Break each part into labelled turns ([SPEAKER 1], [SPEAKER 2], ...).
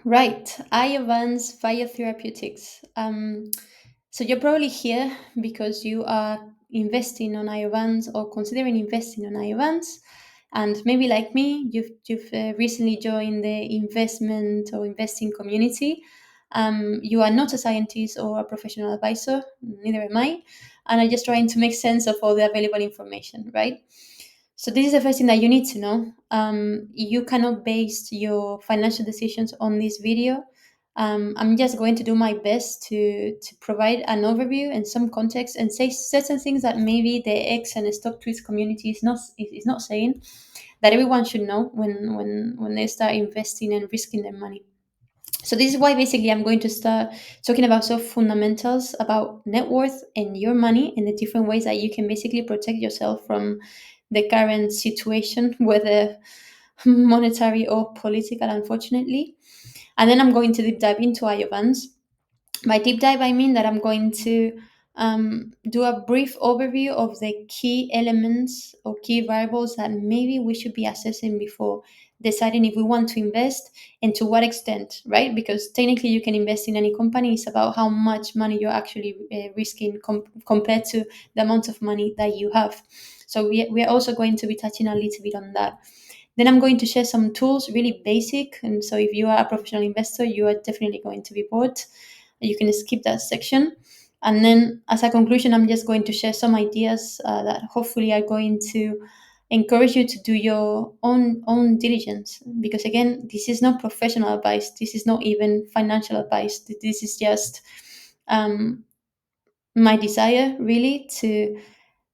[SPEAKER 1] Right, Iovance Biotherapeutics. So you're probably here because you are investing on Iovance or considering investing on Iovance, and maybe like me, you've recently joined the investment or investing community. You are not a scientist or a professional advisor, neither am I, and I'm just trying to make sense of all the available information, right? So this is the first thing that you need to know. You cannot base your financial decisions on this video. I'm just going to do my best to provide an overview and some context and say certain things that maybe the X and stock tweets community is not saying that everyone should know when they start investing and risking their money. So this is why basically I'm going to start talking about some fundamentals about net worth and your money and the different ways that you can basically protect yourself from the current situation, whether monetary or political, unfortunately. And then I'm going to deep dive into Iovance. By deep dive, I mean that I'm going to do a brief overview of the key elements or key variables that maybe we should be assessing before deciding if we want to invest and to what extent, right? Because technically, you can invest in any company. It's about how much money you're actually risking compared to the amount of money that you have. So we are also going to be touching a little bit on that. Then I'm going to share some tools, really basic. And so if you are a professional investor, you are definitely going to be bored. You can skip that section. And then as a conclusion, I'm just going to share some ideas that hopefully are going to encourage you to do your own diligence. Because again, this is not professional advice. This is not even financial advice. This is just um, my desire really to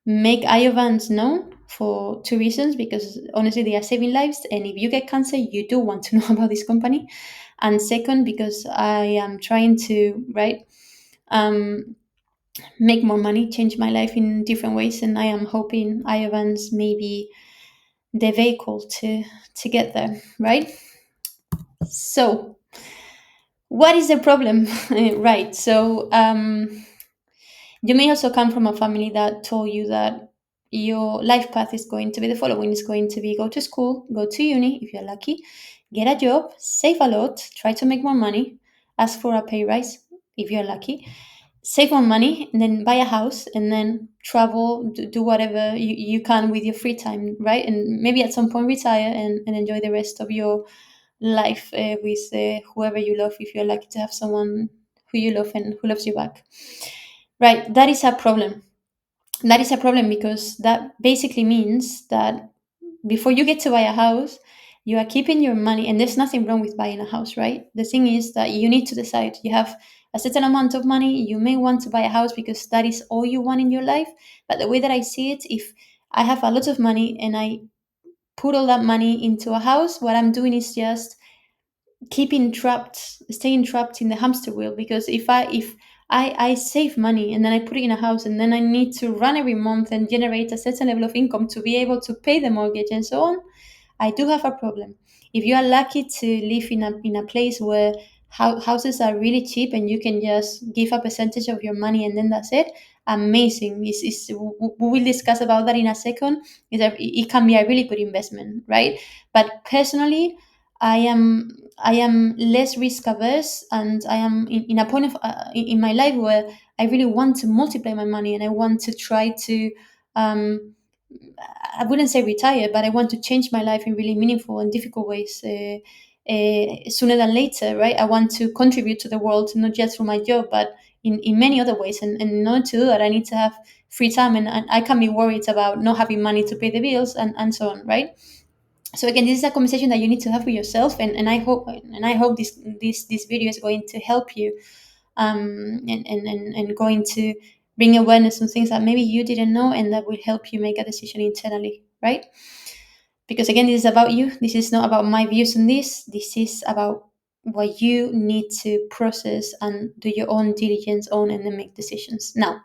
[SPEAKER 1] make Iovans known for two reasons, because honestly they are saving lives, and if you get cancer you do want to know about this company. And second, because I am trying to um, make more money, change my life in different ways, and I am hoping Iovans may be the vehicle to get there, right? So what is the problem? Right, so you may also come from a family that told you that your life path is going to be the following. It's going to be go to school, go to uni if you're lucky, get a job, save a lot, try to make more money, ask for a pay rise if you're lucky, save more money, and then buy a house, and then travel, do whatever you can with your free time, right? And maybe at some point retire and enjoy the rest of your life with whoever you love, if you're lucky to have someone who you love and who loves you back. Right, that is a problem. That is a problem because that basically means that before you get to buy a house, you are keeping your money, and there's nothing wrong with buying a house, right? The thing is that you need to decide. You have a certain amount of money, you may want to buy a house because that is all you want in your life. But the way that I see it, if I have a lot of money and I put all that money into a house, what I'm doing is just staying trapped in the hamster wheel. Because if I save money and then I put it in a house and then I need to run every month and generate a certain level of income to be able to pay the mortgage and so on, I do have a problem. If you are lucky to live in a place where houses are really cheap and you can just give a percentage of your money and then that's it, amazing. We will discuss about that in a second. Is that it can be a really good investment, right? But personally, I am less risk averse, and I am in a point of in my life where I really want to multiply my money and I want to try to I wouldn't say retire, but I want to change my life in really meaningful and difficult ways sooner than later, right? I want to contribute to the world, not just through my job, but in many other ways. And in order to do that, I need to have free time, and I can be worried about not having money to pay the bills and so on, right? So again, this is a conversation that you need to have with yourself, and I hope this video is going to help you and going to bring awareness on things that maybe you didn't know and that will help you make a decision internally, right? Because again, this is about you. This is not about my views on this. This is about what you need to process and do your own diligence on and then make decisions. Now,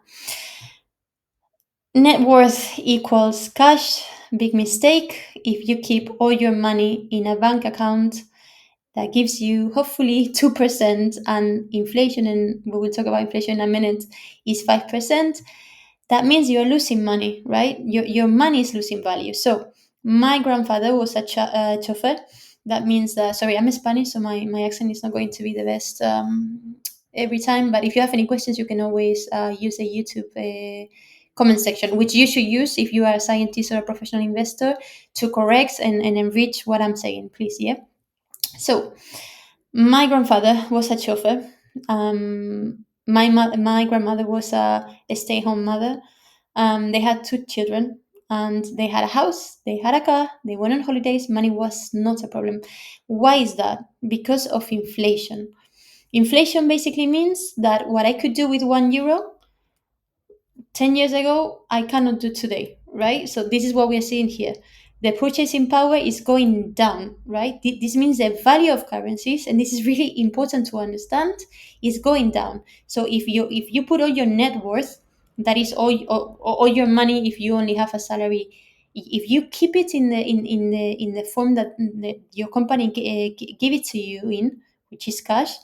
[SPEAKER 1] net worth equals cash. Big mistake. If you keep all your money in a bank account, that gives you hopefully 2%, and inflation, and we will talk about inflation in a minute, is 5%. That means you're losing money, right? Your money is losing value. So my grandfather was a chauffeur, That means that, sorry, I'm Spanish, so my accent is not going to be the best every time. But if you have any questions, you can always use the YouTube comment section, which you should use if you are a scientist or a professional investor, to correct and enrich what I'm saying, please. Yeah. So my grandfather was a chauffeur. My grandmother was a stay-home mother. They had two children, and they had a house, they had a car, they went on holidays. Money was not a problem. Why is that? Because of inflation. Inflation basically means that what I could do with €1 10 years ago, I cannot do today, right? So this is what we are seeing here. The purchasing power is going down, right? This means the value of currencies, and this is really important to understand, is going down. So if you put all your net worth, that is all your money, if you only have a salary, if you keep it in the form that your company give it to you in, which is cash,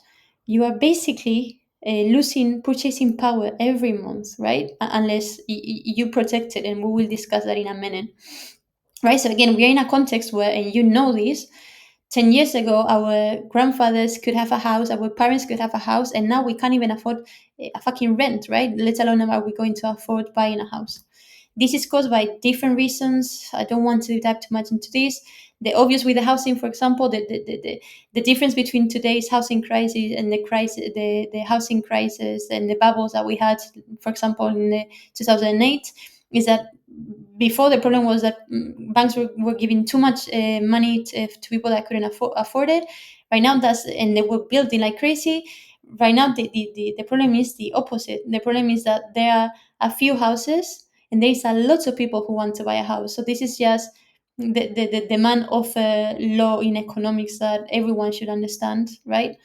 [SPEAKER 1] you are basically losing purchasing power every month, right? Unless you protect it, and we will discuss that in a minute, right? So again, we are in a context where, and you know this, 10 years ago, our grandfathers could have a house, our parents could have a house, and now we can't even afford a fucking rent, right? Let alone are we going to afford buying a house. This is caused by different reasons. I don't want to dive too much into this. The obvious with the housing, for example, the difference between today's housing crisis and the housing crisis and the bubbles that we had, for example, in the 2008, is that before, the problem was that banks were giving too much money to people that couldn't afford it. Right now, and they were building like crazy. Right now, the problem is the opposite. The problem is that there are a few houses, and there's a lot of people who want to buy a house. So this is just the demand offer law in economics that everyone should understand, right?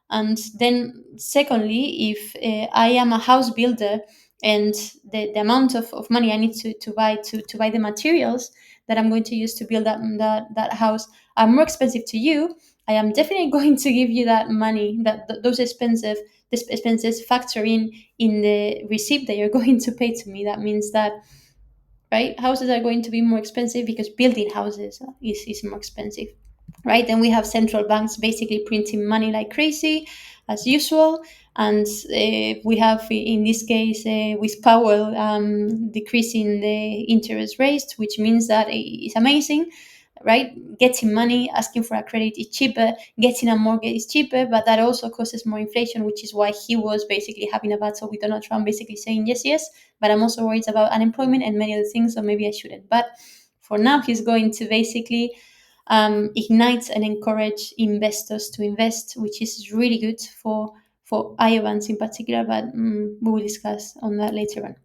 [SPEAKER 1] And then secondly, if I am a house builder, and the amount of money I need to buy to buy the materials that I'm going to use to build that house are more expensive to you, I am definitely going to give you that money, those expenses factor in the receipt that you're going to pay to me. That means that, right, houses are going to be more expensive because building houses is more expensive, right? Then we have central banks basically printing money like crazy, as usual. And we have, in this case, with Powell, decreasing the interest rates, which means that it's amazing, right? Getting money, asking for a credit is cheaper, getting a mortgage is cheaper, but that also causes more inflation, which is why he was basically having a battle with Donald Trump, basically saying, yes, yes, but I'm also worried about unemployment and many other things, so maybe I shouldn't. But for now, he's going to basically ignite and encourage investors to invest, which is really good for Iovance in particular, but we will discuss on that later on.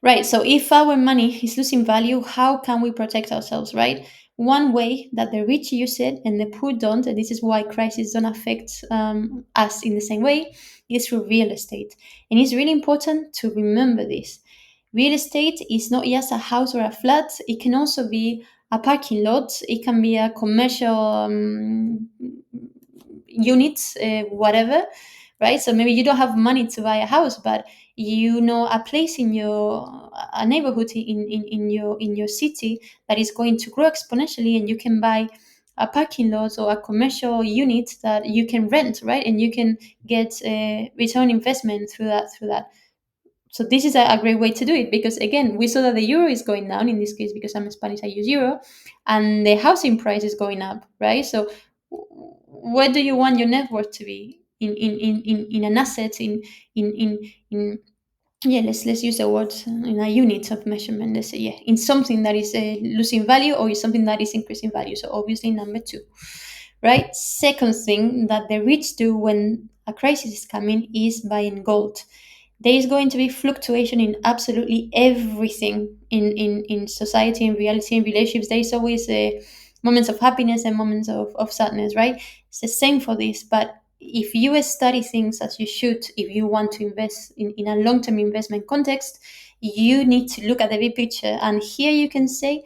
[SPEAKER 1] Right, so if our money is losing value, how can we protect ourselves, right? One way that the rich use it and the poor don't, and this is why crises don't affect us in the same way, is through real estate. And it's really important to remember this. Real estate is not just a house or a flat, it can also be a parking lot, it can be a commercial unit, whatever, right? So maybe you don't have money to buy a house, but you know a place in your a neighborhood in your city that is going to grow exponentially, and you can buy a parking lot or a commercial unit that you can rent, right? And you can get a return investment through that. So this is a great way to do it, because again, we saw that the euro is going down. In this case, because I'm Spanish, I use euro, and the housing price is going up, right? So where do you want your net worth to be in an asset, in yeah, let's use the word in a unit of measurement. Let's say, yeah, in something that is losing value, or is something that is increasing value. So obviously number two, right? Second thing that the rich do when a crisis is coming is buying gold. There is going to be fluctuation in absolutely everything in society and reality and relationships. There is always moments of happiness and moments of sadness, right? It's the same for this. But if you study things as you should, if you want to invest in a long-term investment context, you need to look at the big picture. And here you can see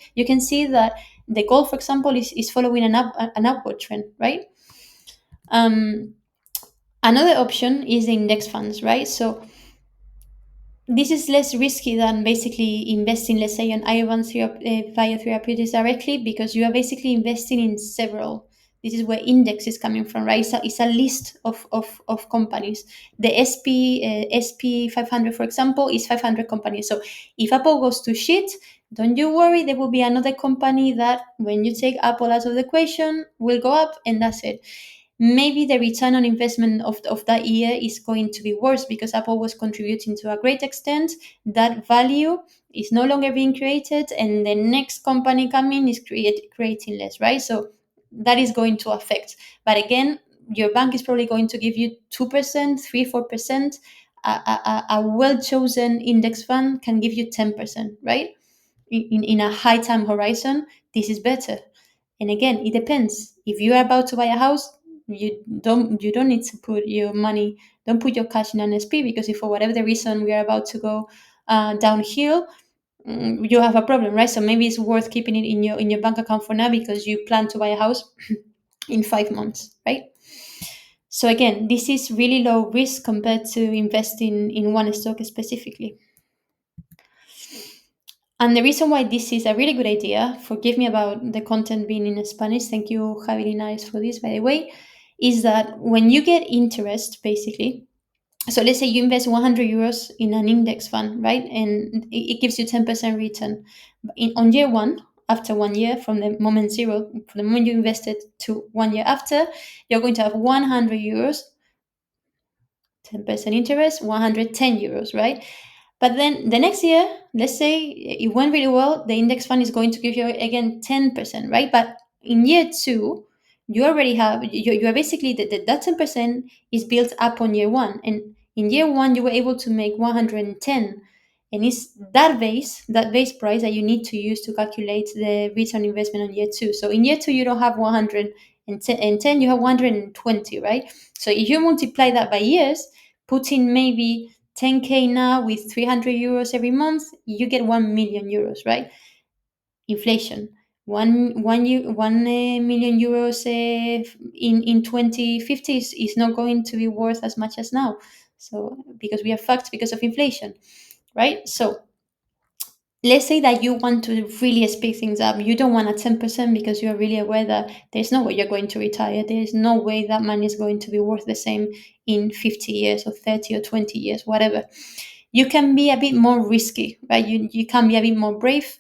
[SPEAKER 1] that the gold, for example, is following an upward trend, right? Another option is the index funds, right? So this is less risky than basically investing, let's say, on Iovance Biotherapeutics directly, because you are basically investing in several. This is where index is coming from, right? It's a list of companies. The SP 500, for example, is 500 companies. So if Apple goes to shit, don't you worry, there will be another company that, when you take Apple out of the equation, will go up, and that's it. Maybe the return on investment of that year is going to be worse because Apple was contributing to a great extent. That value is no longer being created, and the next company coming is creating less, right? So that is going to affect. But again, your bank is probably going to give you 2%, 3, 4%. A well chosen index fund can give you 10%, right? In a high time horizon, this is better. And again, it depends. If you are about to buy a house, you don't need to put your money, don't put your cash in an SP, because if for whatever the reason we are about to go downhill, you have a problem, right? So maybe it's worth keeping it in your bank account for now because you plan to buy a house in 5 months, right? So again, this is really low risk compared to investing in one stock specifically. And the reason why this is a really good idea, forgive me about the content being in Spanish, thank you, Javi Linares, for this, by the way, is that when you get interest, basically, so let's say you invest 100 euros in an index fund, right? And it gives you 10% return. On year one, after 1 year, from the moment zero, from the moment you invested to 1 year after, you're going to have 100 euros, 10% interest, 110 euros, right? But then the next year, let's say it went really well, the index fund is going to give you again 10%, right? But in year two, you already have, you are basically, that 10% is built up on year one. And in year one, you were able to make 110. And it's that base price that you need to use to calculate the return on investment on year two. So in year two, you don't have 110, you have 120, right? So if you multiply that by years, put in maybe 10K now with 300 euros every month, you get 1 million euros, right? Inflation. One million euros in 2050 is not going to be worth as much as now. So, because we are fucked because of inflation, right? So, let's say that you want to really speed things up. You don't want a 10% because you are really aware that there's no way you're going to retire. There's no way that money is going to be worth the same in 50 years or 30 or 20 years, whatever. You can be a bit more risky, right? You can be a bit more brave.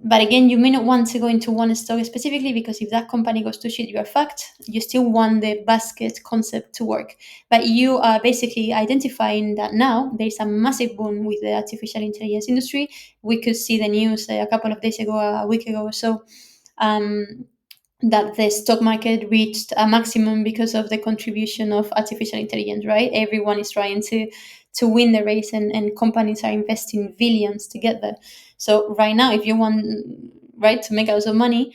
[SPEAKER 1] But again, you may not want to go into one stock specifically because if that company goes to shit, you are fucked. You still want the basket concept to work. But you are basically identifying that now there's a massive boom with the artificial intelligence industry. We could see the news a couple of days ago, a week ago or so, um, that the stock market reached a maximum because of the contribution of artificial intelligence, right? Everyone is trying to win the race, and companies are investing billions to get there. So right now, if you want, right, to make a lot of money,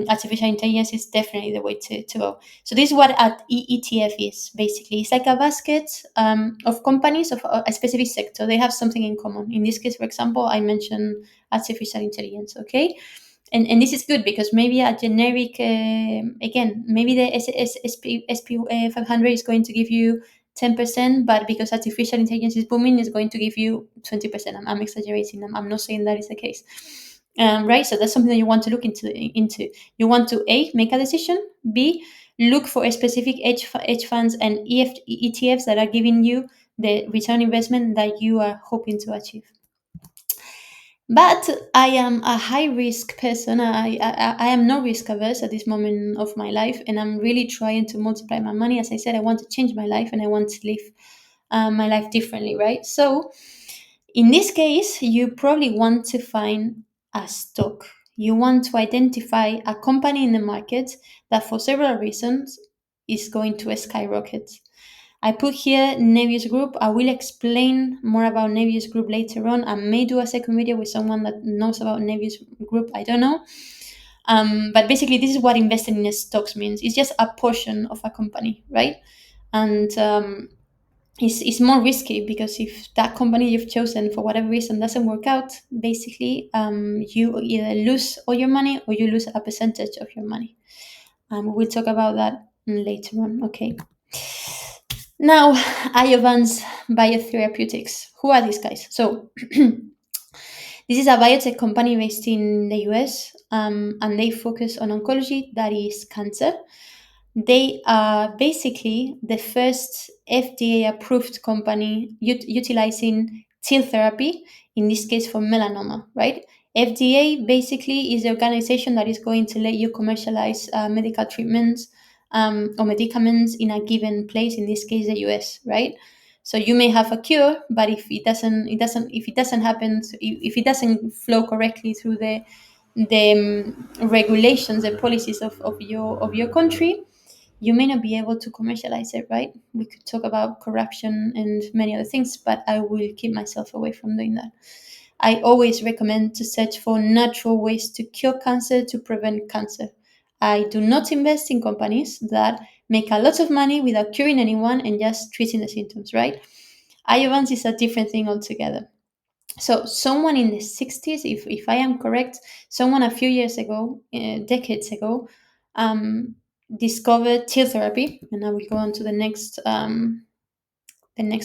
[SPEAKER 1] artificial intelligence is definitely the way to go. So this is what an ETF is. Basically, it's like a basket of companies of a specific sector. They have something in common. In this case, for example, I mentioned artificial intelligence, okay? And this is good because maybe a generic, again, maybe the SP 500 is going to give you 10%, but because artificial intelligence is booming, it's going to give you 20%. I'm exaggerating. I'm not saying that is the case. Right, so that's something that you want to look into. You want to A, make a decision, B, look for a specific hedge funds and ETFs that are giving you the return investment that you are hoping to achieve. But I am a high risk person. I am no risk averse at this moment of my life, and I'm really trying to multiply my money. As I said, I want to change my life and I want to live my life differently, right? So, in this case, you probably want to find a stock. You want to identify a company in the market that, for several reasons, is going to skyrocket. I put here Nebius Group. I will explain more about Nebius Group later on. I may do a second video with someone that knows about Nebius Group. I don't know. But basically, this is what investing in stocks means. It's just a portion of a company, right? And it's more risky because if that company you've chosen for whatever reason doesn't work out, basically you either lose all your money or you lose a percentage of your money. We'll talk about that later on. Okay. Now, Iovance Biotherapeutics. Who are these guys? So, this is a biotech company based in the US, and they focus on oncology, that is cancer. They are basically the first FDA approved company utilizing TIL therapy, in this case for melanoma, right? FDA basically is the organization that is going to let you commercialize medical treatments or medicaments in a given place, in this case, the US, right? So you may have a cure, but if it doesn't happen, if it doesn't flow correctly through the regulations and policies of your country, you may not be able to commercialize it, right? We could talk about corruption and many other things, but I will keep myself away from doing that. I always recommend to search for natural ways to cure cancer, to prevent cancer. I do not invest in companies that make a lot of money without curing anyone and just treating the symptoms, right? Iovance is a different thing altogether. So, someone in the 60s, if I am correct, someone a few years ago, decades ago, um, discovered TIL therapy. And I will go on to the next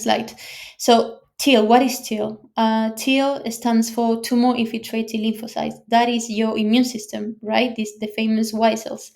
[SPEAKER 1] slide. So, TIL, what is TIL? TIL stands for tumor infiltrating lymphocytes. That is your immune system, right? This the famous white cells.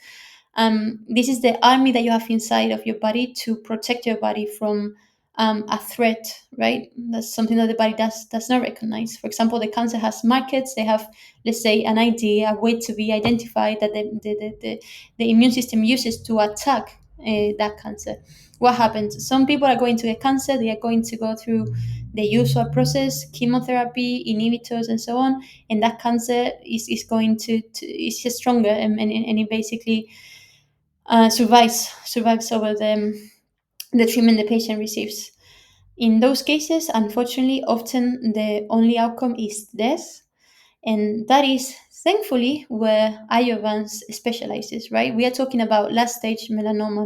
[SPEAKER 1] This is the army that you have inside of your body to protect your body from a threat, right? That's something that the body does not recognize. For example, the cancer has markers. They have, let's say, an ID, a way to be identified that the immune system uses to attack that cancer. What happens? Some people are going to get cancer. They are going to go through the usual process, chemotherapy, inhibitors, and so on. And that cancer is going to is just stronger, and it basically survives over the treatment the patient receives. In those cases, unfortunately, often the only outcome is death, and that is thankfully where Iovance specializes. Right, we are talking about last stage melanoma,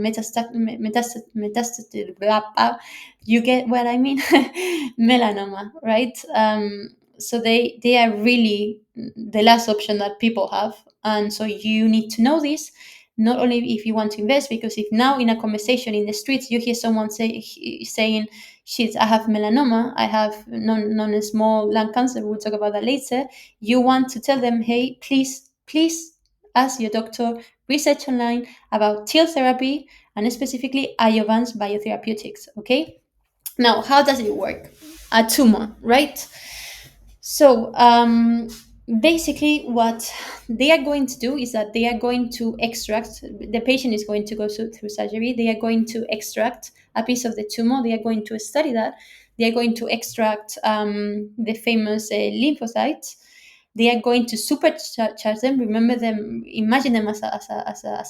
[SPEAKER 1] metastatic. Blah, blah. You get what I mean? Melanoma, right? So they are really the last option that people have, and so you need to know this, not only if you want to invest, because if now in a conversation in the streets you hear someone saying, shit, I have melanoma, I have non-small lung cancer, we'll talk about that later, you want to tell them, hey, please ask your doctor, research online about TIL therapy, and specifically Iovance Biotherapeutics, okay? Now, how does it work? A tumor, right? So, basically, what they are going to do is that they are going to extract, the patient is going to go through surgery, they are going to extract a piece of the tumor, they are going to study that, they are going to extract the famous lymphocytes, they are going to supercharge them, remember them, imagine them as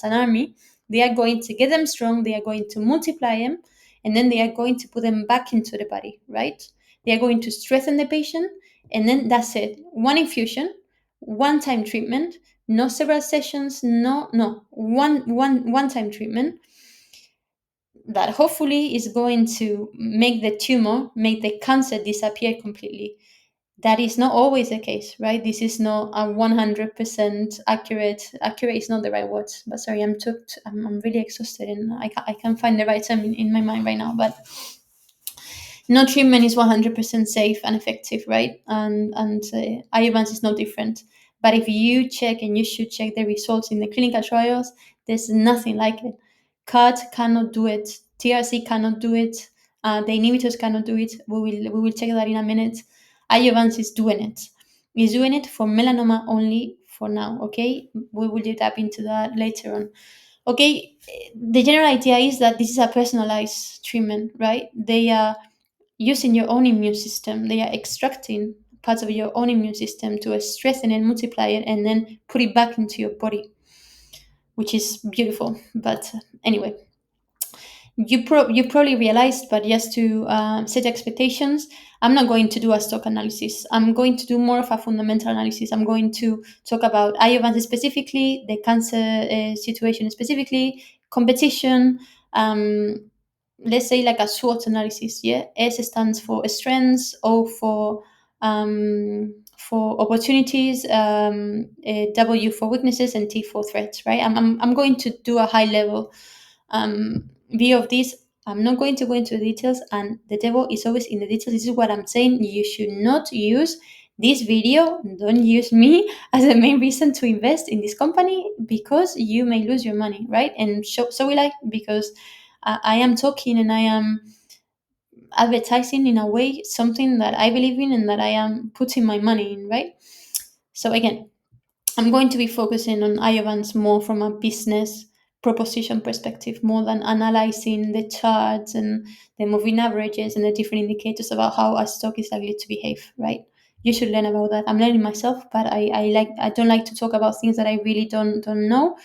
[SPEAKER 1] an army, they are going to get them strong, they are going to multiply them, and then they are going to put them back into the body, right? They are going to strengthen the patient, and then that's it. One infusion, one time treatment, no several sessions, no, one time treatment that hopefully is going to make the tumor, make the cancer disappear completely. That is not always the case, right? This is not a 100% accurate is not the right word, but sorry, I'm really exhausted, and I can't find the right term in my mind right now, but no treatment is 100% safe and effective, right? And Iovance is no different. But if you check, and you should check the results in the clinical trials, there's nothing like it. CAR-T cannot do it. TRC cannot do it. The inhibitors cannot do it. We will check that in a minute. Iovance is doing it. Is doing it for melanoma only for now. Okay, we will tap into that later on. Okay, the general idea is that this is a personalized treatment, right? They are using your own immune system. They are extracting parts of your own immune system to strengthen and multiply it, and then put it back into your body, which is beautiful. But anyway, you probably realized, but just to set expectations, I'm not going to do a stock analysis. I'm going to do more of a fundamental analysis. I'm going to talk about Iovance specifically, the cancer situation specifically, competition, let's say like a SWOT analysis. Yeah, S stands for strengths, O for opportunities, W for weaknesses, and T for threats. Right. I'm going to do a high level view of this. I'm not going to go into the details, and the devil is always in the details. This is what I'm saying. You should not use this video, don't use me as the main reason to invest in this company, because you may lose your money, right? And so will I, because I am talking and I am advertising in a way something that I believe in and that I am putting my money in, right? So again, I'm going to be focusing on Iovance more from a business proposition perspective, more than analyzing the charts and the moving averages and the different indicators about how a stock is likely to behave, right? You should learn about that. I'm learning myself, but I don't like to talk about things that I really don't know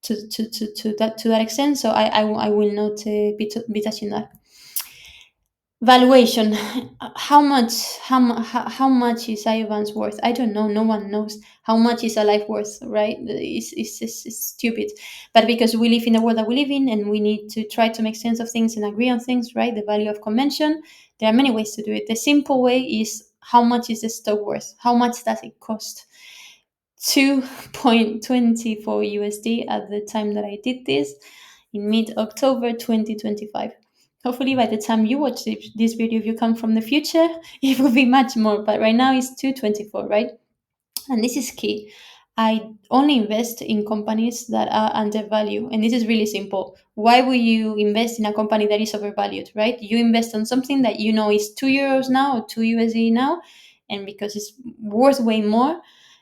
[SPEAKER 1] to that extent. So I will not be touching that. Valuation. How much is Iovan's worth? I don't know. No one knows how much is a life worth, right? It's stupid. But because we live in the world that we live in, and we need to try to make sense of things and agree on things, right? The value of convention. There are many ways to do it. The simple way is, how much is the stock worth? How much does it cost? 2.24 USD at the time that I did this, in mid-October 2025. Hopefully by the time you watch this video, if you come from the future, it will be much more. But right now it's 224, right? And this is key. I only invest in companies that are undervalued. And this is really simple. Why would you invest in a company that is overvalued, right? You invest on something that you know is €2 now or 2 USD now, and because it's worth way more,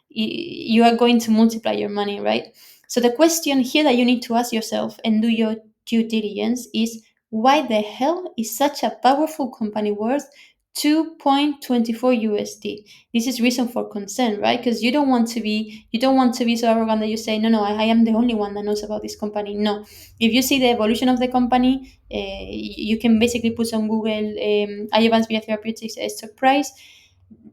[SPEAKER 1] you are going to multiply your money, right? So the question here that you need to ask yourself and do your due diligence is, why the hell is such a powerful company worth 2.24 USD? This is reason for concern, right? Because you don't want to be so arrogant that you say, no, I am the only one that knows about this company. No, if you see the evolution of the company, you can basically put on Google Iovance Biotherapeutics stock price.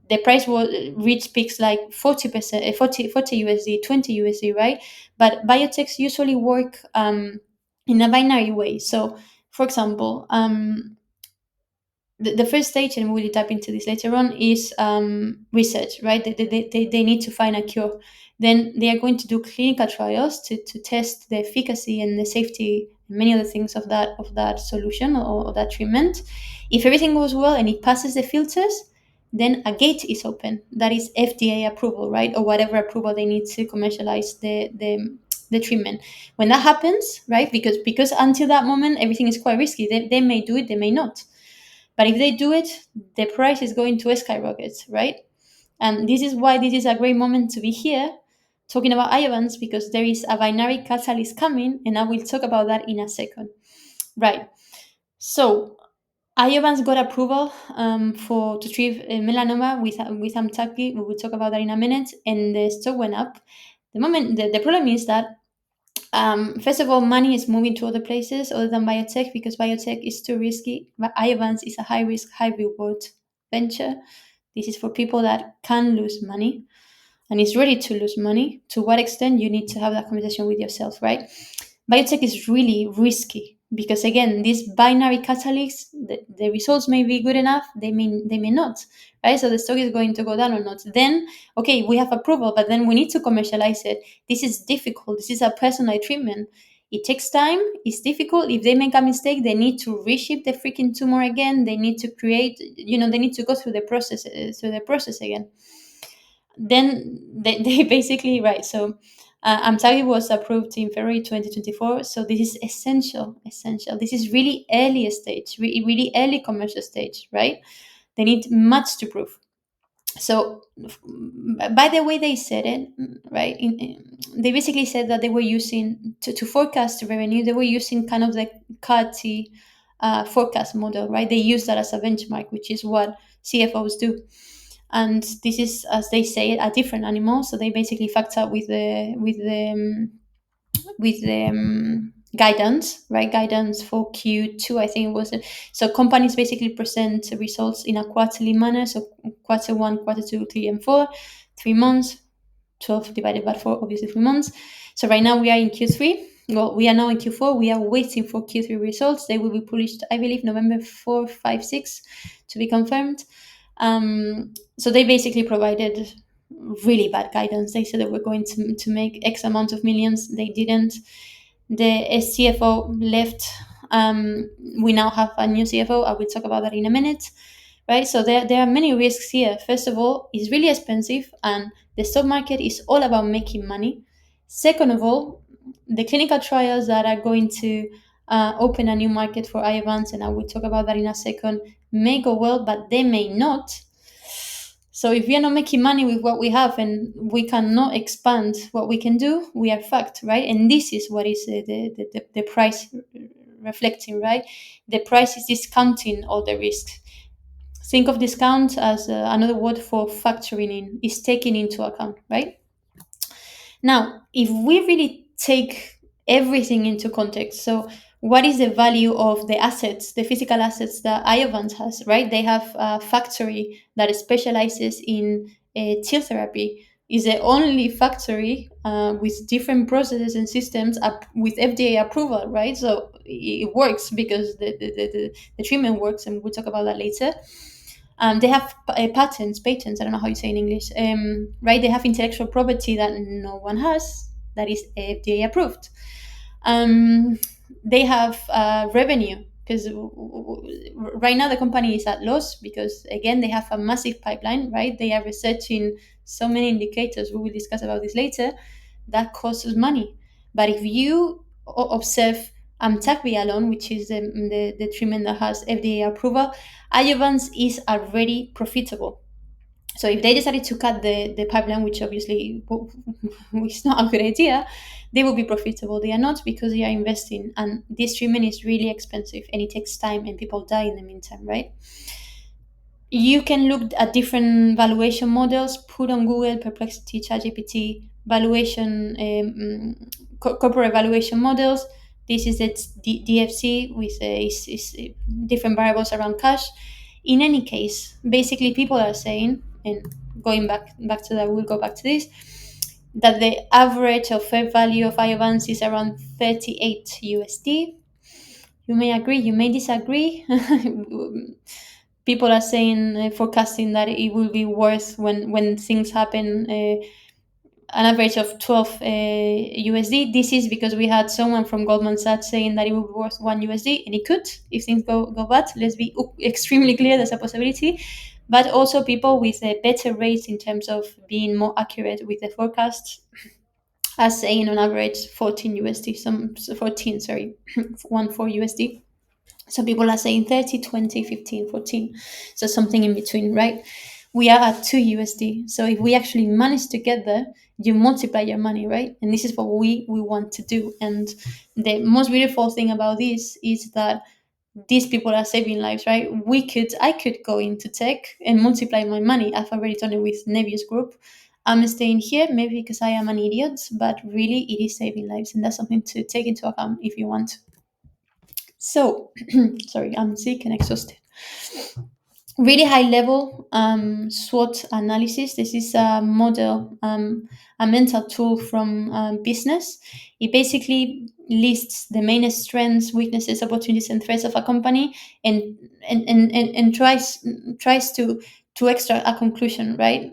[SPEAKER 1] The price will reach peaks like 40%, 40 USD, 20 USD, right? But biotechs usually work in a binary way. So, for example, the first stage, and we'll tap into this later on, is research, right? They need to find a cure. Then they are going to do clinical trials to test the efficacy and the safety and many other things of that solution or that treatment. If everything goes well and it passes the filters, then a gate is open. That is FDA approval, right? Or whatever approval they need to commercialize the treatment. When that happens, right? Because until that moment everything is quite risky. They may do it, they may not. But if they do it, the price is going to skyrocket, right? And this is why this is a great moment to be here talking about Iovance, because there is a binary catalyst coming, and I will talk about that in a second. Right. So Iovance got approval for to treat melanoma with Amtagvi. We will talk about that in a minute, and the stock went up. The problem is that first of all, money is moving to other places other than biotech, because biotech is too risky. But Iovance is a high risk, high reward venture. This is for people that can lose money and is ready to lose money. To what extent, you need to have that conversation with yourself, right? Biotech is really risky because, again, these binary catalysts, the results may be good enough, they may not, right? So the stock is going to go down or not. Then, okay, we have approval, but then we need to commercialize it. This is difficult. This is a personalized treatment. It takes time. It's difficult. If they make a mistake, they need to reshape the freaking tumor again. They need to create, they need to go through the process again. Then they basically, right. So Amtagvi was approved in February 2024. So this is essential. This is really early stage, really early commercial stage, right? They need much to prove. So by the way they said it, right, they basically said that they were using to forecast the revenue, they were using kind of the CAR-T forecast model, right? They use that as a benchmark, which is what CFOs do. And this is, as they say, a different animal. So they basically factor with the guidance, right? Guidance for Q2, I think it was. So companies basically present results in a quarterly manner. So quarter one, quarter two, three, and four, 3 months, 12 divided by 4, obviously 3 months. So right now we are in Q3. Well, we are now in Q4. We are waiting for Q3 results. They will be published, I believe, November 4, 5, 6 to be confirmed. So they basically provided really bad guidance. They said that we're going to make X amount of millions. They didn't. The CFO left We now have a new CFO. I will talk about that in a minute, right? So there are many risks here. First of all, it's really expensive, and the stock market is all about making money. Second of all, the clinical trials that are going to open a new market for Iovance, and I will talk about that in a second, may go well, but they may not. So if we are not making money with what we have and we cannot expand what we can do, we are fucked, right? And this is what is the price reflecting, right? The price is discounting all the risks. Think of discount as another word for factoring in, is taking into account, right? Now, if we really take everything into context, so what is the value of the assets, the physical assets that Iovance has, right? They have a factory that specializes in TIL therapy. Is the only factory with different processes and systems with FDA approval, right? So it works because the treatment works, and we'll talk about that later. They have patents. I don't know how you say in English. Right? They have intellectual property that no one has, that is FDA approved. They have revenue because right now the company is at loss because again they have a massive pipeline. Right? They are researching so many indicators. We will discuss about this later. That costs money. But if you observe Amtagvi alone, which is the treatment that has FDA approval, Iovance is already profitable. So if they decided to cut the pipeline, which obviously is not a good idea, they will be profitable. They are not because they are investing, and this treatment is really expensive and it takes time and people die in the meantime, right? You can look at different valuation models, put on Google, Perplexity, ChatGPT, valuation, corporate valuation models. This is its DFC with different variables around cash. In any case, basically people are saying, and going back to that, we'll go back to this, that the average of fair value of Iovance is around 38 USD. You may agree, you may disagree. People are saying, forecasting that it will be worth when things happen, an average of 12 USD. This is because we had someone from Goldman Sachs saying that it will be worth 1 USD, and it could if things go bad. Let's be extremely clear, there's a possibility. But also people with better rates in terms of being more accurate with the forecasts are saying on average 14 USD, 14, sorry, 1 4 USD. So people are saying 30, 20, 15, 14. So something in between, right? We are at 2 USD. So if we actually manage to get there, you multiply your money, right? And this is what we want to do. And the most beautiful thing about this is that these people are saving lives, right? I could go into tech and multiply my money. I've already done it with Nebius Group. I'm staying here maybe because I am an idiot, but really it is saving lives. And that's something to take into account if you want. So, sorry, I'm sick and exhausted. Really high level SWOT analysis. This is a model, a mental tool from business. It basically lists the main strengths, weaknesses, opportunities, and threats of a company, and tries to extract a conclusion. Right?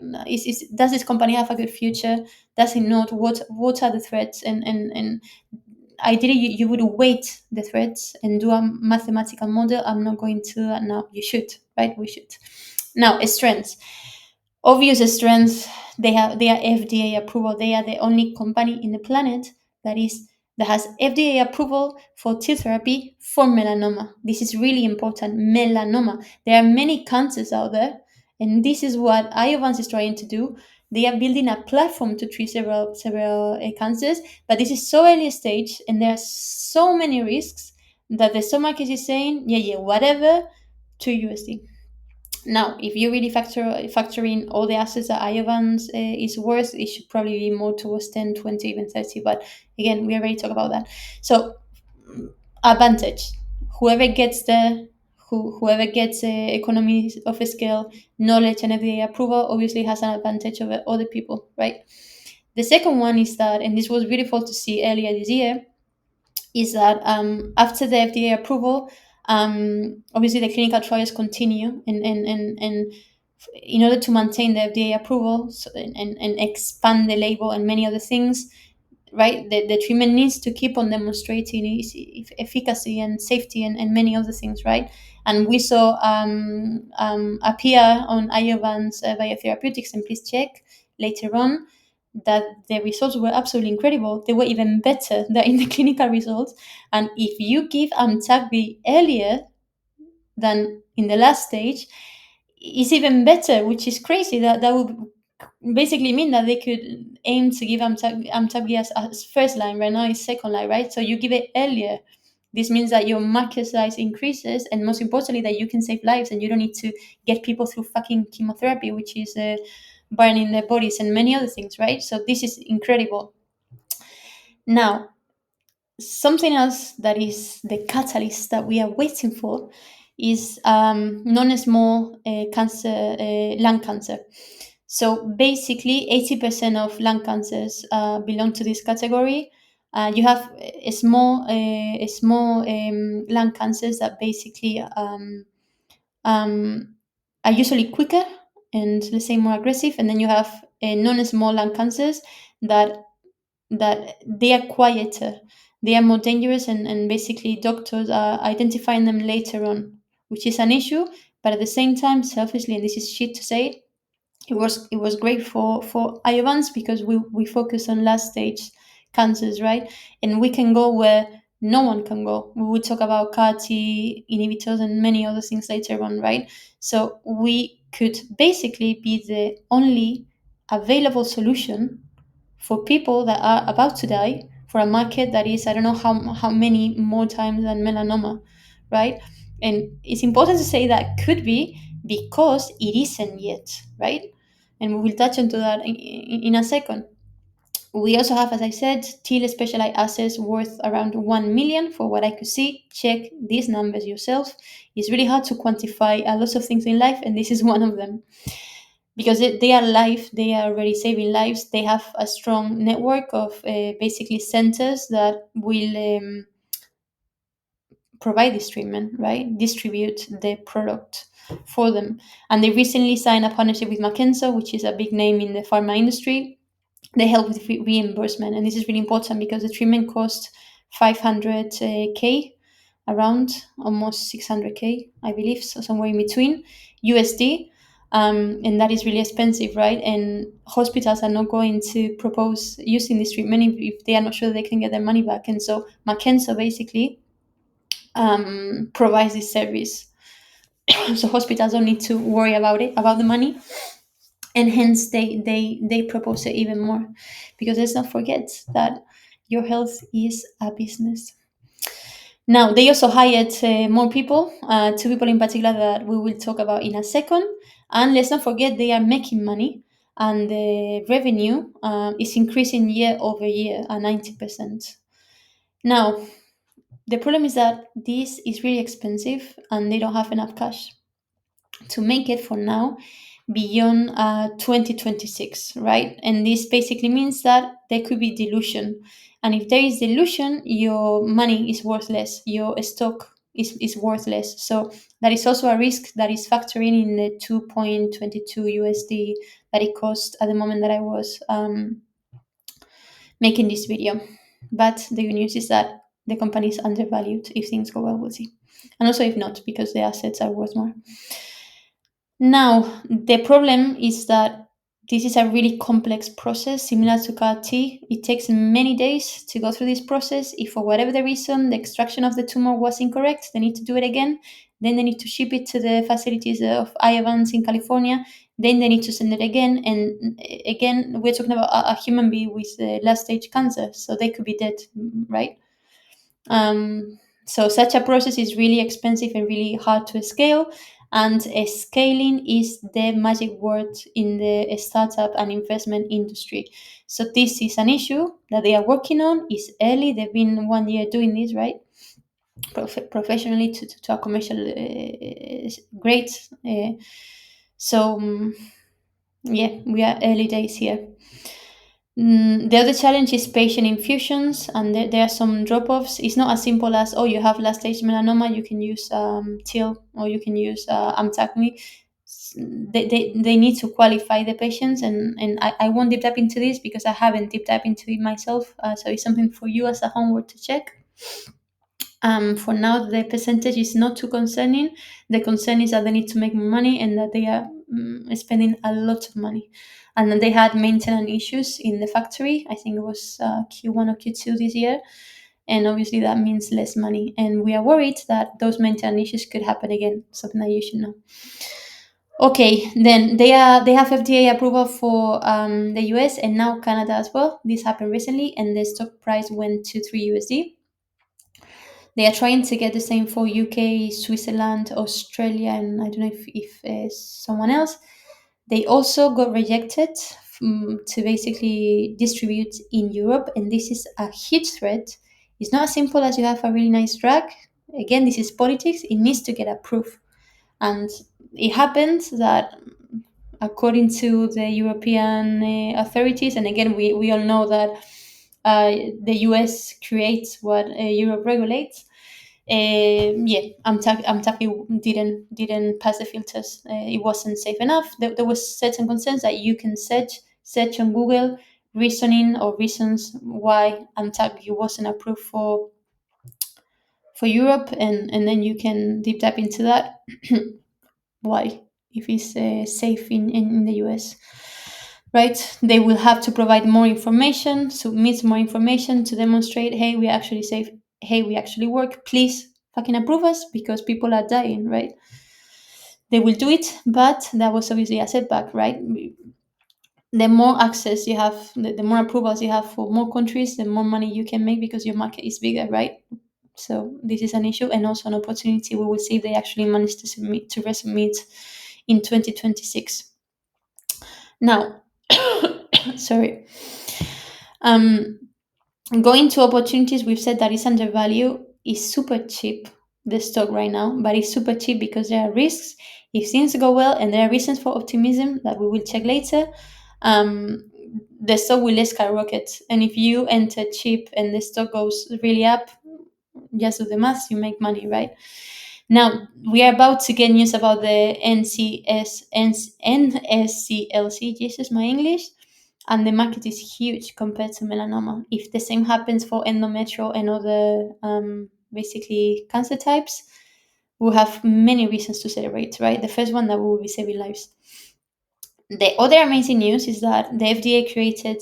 [SPEAKER 1] Does this company have a good future? Does it not? What are the threats? And ideally you would weight the threats and do a mathematical model. I'm not going to now. You should, right? We should. Now, strengths. Obvious strengths. They are FDA approval. They are the only company in the planet that has FDA approval for TIL therapy for melanoma. This is really important. Melanoma. There are many cancers out there, and this is what Iovance is trying to do. They are building a platform to treat several cancers, but this is so early stage, and there are so many risks that the stock market is saying, yeah, whatever, 2 USD. Now, if you really factor in all the assets that Iovance is worth, it should probably be more towards 10, 20, even 30. But again, we already talked about that. So, advantage. Whoever gets there, whoever gets economies of scale, knowledge, and FDA approval obviously has an advantage over other people, right? The second one is that, and this was beautiful to see earlier this year, is that after the FDA approval, obviously the clinical trials continue, and in order to maintain the FDA approval and expand the label and many other things, right? The treatment needs to keep on demonstrating its efficacy and safety and many other things, right? And we saw appear on Iovance Biotherapeutics, and please check later on that the results were absolutely incredible. They were even better than in the clinical results. And if you give Amtagvi earlier than in the last stage, it's even better, which is crazy. That would basically mean that they could aim to give Amtagvi as first line. Right now it's second line, right? So you give it earlier. This means that your market size increases, and most importantly, that you can save lives, and you don't need to get people through fucking chemotherapy, which is burning their bodies and many other things, right? So this is incredible. Now, something else that is the catalyst that we are waiting for is non-small cancer, lung cancer. So basically, 80% of lung cancers belong to this category. You have a small lung cancers that basically um, are usually quicker and, let's say, more aggressive, and then you have non-small lung cancers that they are quieter, they are more dangerous, and basically doctors are identifying them later on, which is an issue. But at the same time, selfishly, and this is shit to say, it was great for Iovance because we focus on last stage cancers, right? And we can go where no one can go. We will talk about CAR T inhibitors and many other things later on, right? So we could basically be the only available solution for people that are about to die, for a market that is, I don't know how many more times than melanoma, right? And it's important to say that could be because it isn't yet, right? And we will touch into that in a second. We also have, as I said, till specialized assets worth around 1 million for what I could see. Check these numbers yourself. It's really hard to quantify a lot of things in life, and this is one of them because they are live, they are already saving lives. They have a strong network of basically centers that will provide this treatment, right? Distribute the product for them. And they recently signed a partnership with Mackenzie, which is a big name in the pharma industry. They help with reimbursement, and this is really important because the treatment costs 500k, around almost 600k, I believe, so somewhere in between USD. And that is really expensive, right? And hospitals are not going to propose using this treatment if they are not sure they can get their money back. And so Mackenzie basically provides this service. So hospitals don't need to worry about the money, and hence they propose it even more, because let's not forget that your health is a business. Now they also hired more people, two people in particular that we will talk about in a second. And let's not forget they are making money, and the revenue is increasing year over year at 90%. Now the problem is that this is really expensive and they don't have enough cash to make it for now beyond 2026, right? And this basically means that there could be dilution. And if there is dilution, your money is worthless, your stock is worthless. So that is also a risk that is factoring in the 2.22 USD that it cost at the moment that I was making this video. But the good news is that the company is undervalued. If things go well, we'll see. And also if not, because the assets are worth more. Now, the problem is that this is a really complex process, similar to CAR T. It takes many days to go through this process. If for whatever the reason the extraction of the tumor was incorrect, they need to do it again. Then they need to ship it to the facilities of Iovance in California. Then they need to send it again. And again, we're talking about a human being with last stage cancer, so they could be dead, right? So such a process is really expensive and really hard to scale. And scaling is the magic word in the startup and investment industry. So this is an issue that they are working on. It's early. They've been 1 year doing this, right? Professionally to a commercial grade. Yeah, we are early days here. The other challenge is patient infusions, and there are some drop-offs. It's not as simple as, oh, you have last stage melanoma, you can use TIL, or you can use Amtagvi. they need to qualify the patients, and I won't deep dive into this because I haven't deep dive into it myself. So it's something for you as a homework to check. For now, the percentage is not too concerning. The concern is that they need to make more money and that they are spending a lot of money. And then they had maintenance issues in the factory. I think it was Q1 or Q2 this year. And obviously that means less money. And we are worried that those maintenance issues could happen again, something that you should know. Okay, then they have FDA approval for the US and now Canada as well. This happened recently, and the stock price went to 3 USD. They are trying to get the same for UK, Switzerland, Australia, and I don't know if someone else. They also got rejected to basically distribute in Europe, and this is a huge threat. It's not as simple as you have a really nice drug. Again, this is politics. It needs to get approved. And it happens that, according to the European authorities, and again, we all know that the US creates what Europe regulates. Yeah, I'm talking didn't pass the filters. It wasn't safe enough. There was certain concerns that you can search on Google reasoning or reasons why Amtagvi wasn't approved for Europe, and then you can deep dive into that. Why, if it's safe in the US, right? They will have to provide more information, submit more information to demonstrate, hey, we are actually safe, hey, we actually work, please fucking approve us because people are dying, right? They will do it, but that was obviously a setback, right? The more access you have, the more approvals you have for more countries, the more money you can make because your market is bigger, right? So this is an issue and also an opportunity. We will see if they actually manage to resubmit in 2026. Now, sorry. Going to opportunities, we've said that it's undervalued, is super cheap, the stock right now, but it's super cheap because there are risks. If things go well and there are reasons for optimism that we will check later, the stock will skyrocket. And if you enter cheap and the stock goes really up, just do the math, you make money, right? Now, we are about to get news about the NSCLC, Jesus, my English, and the market is huge compared to melanoma. If the same happens for endometrial and other basically cancer types, we'll have many reasons to celebrate, right? The first one, that we will be saving lives. The other amazing news is that the FDA created,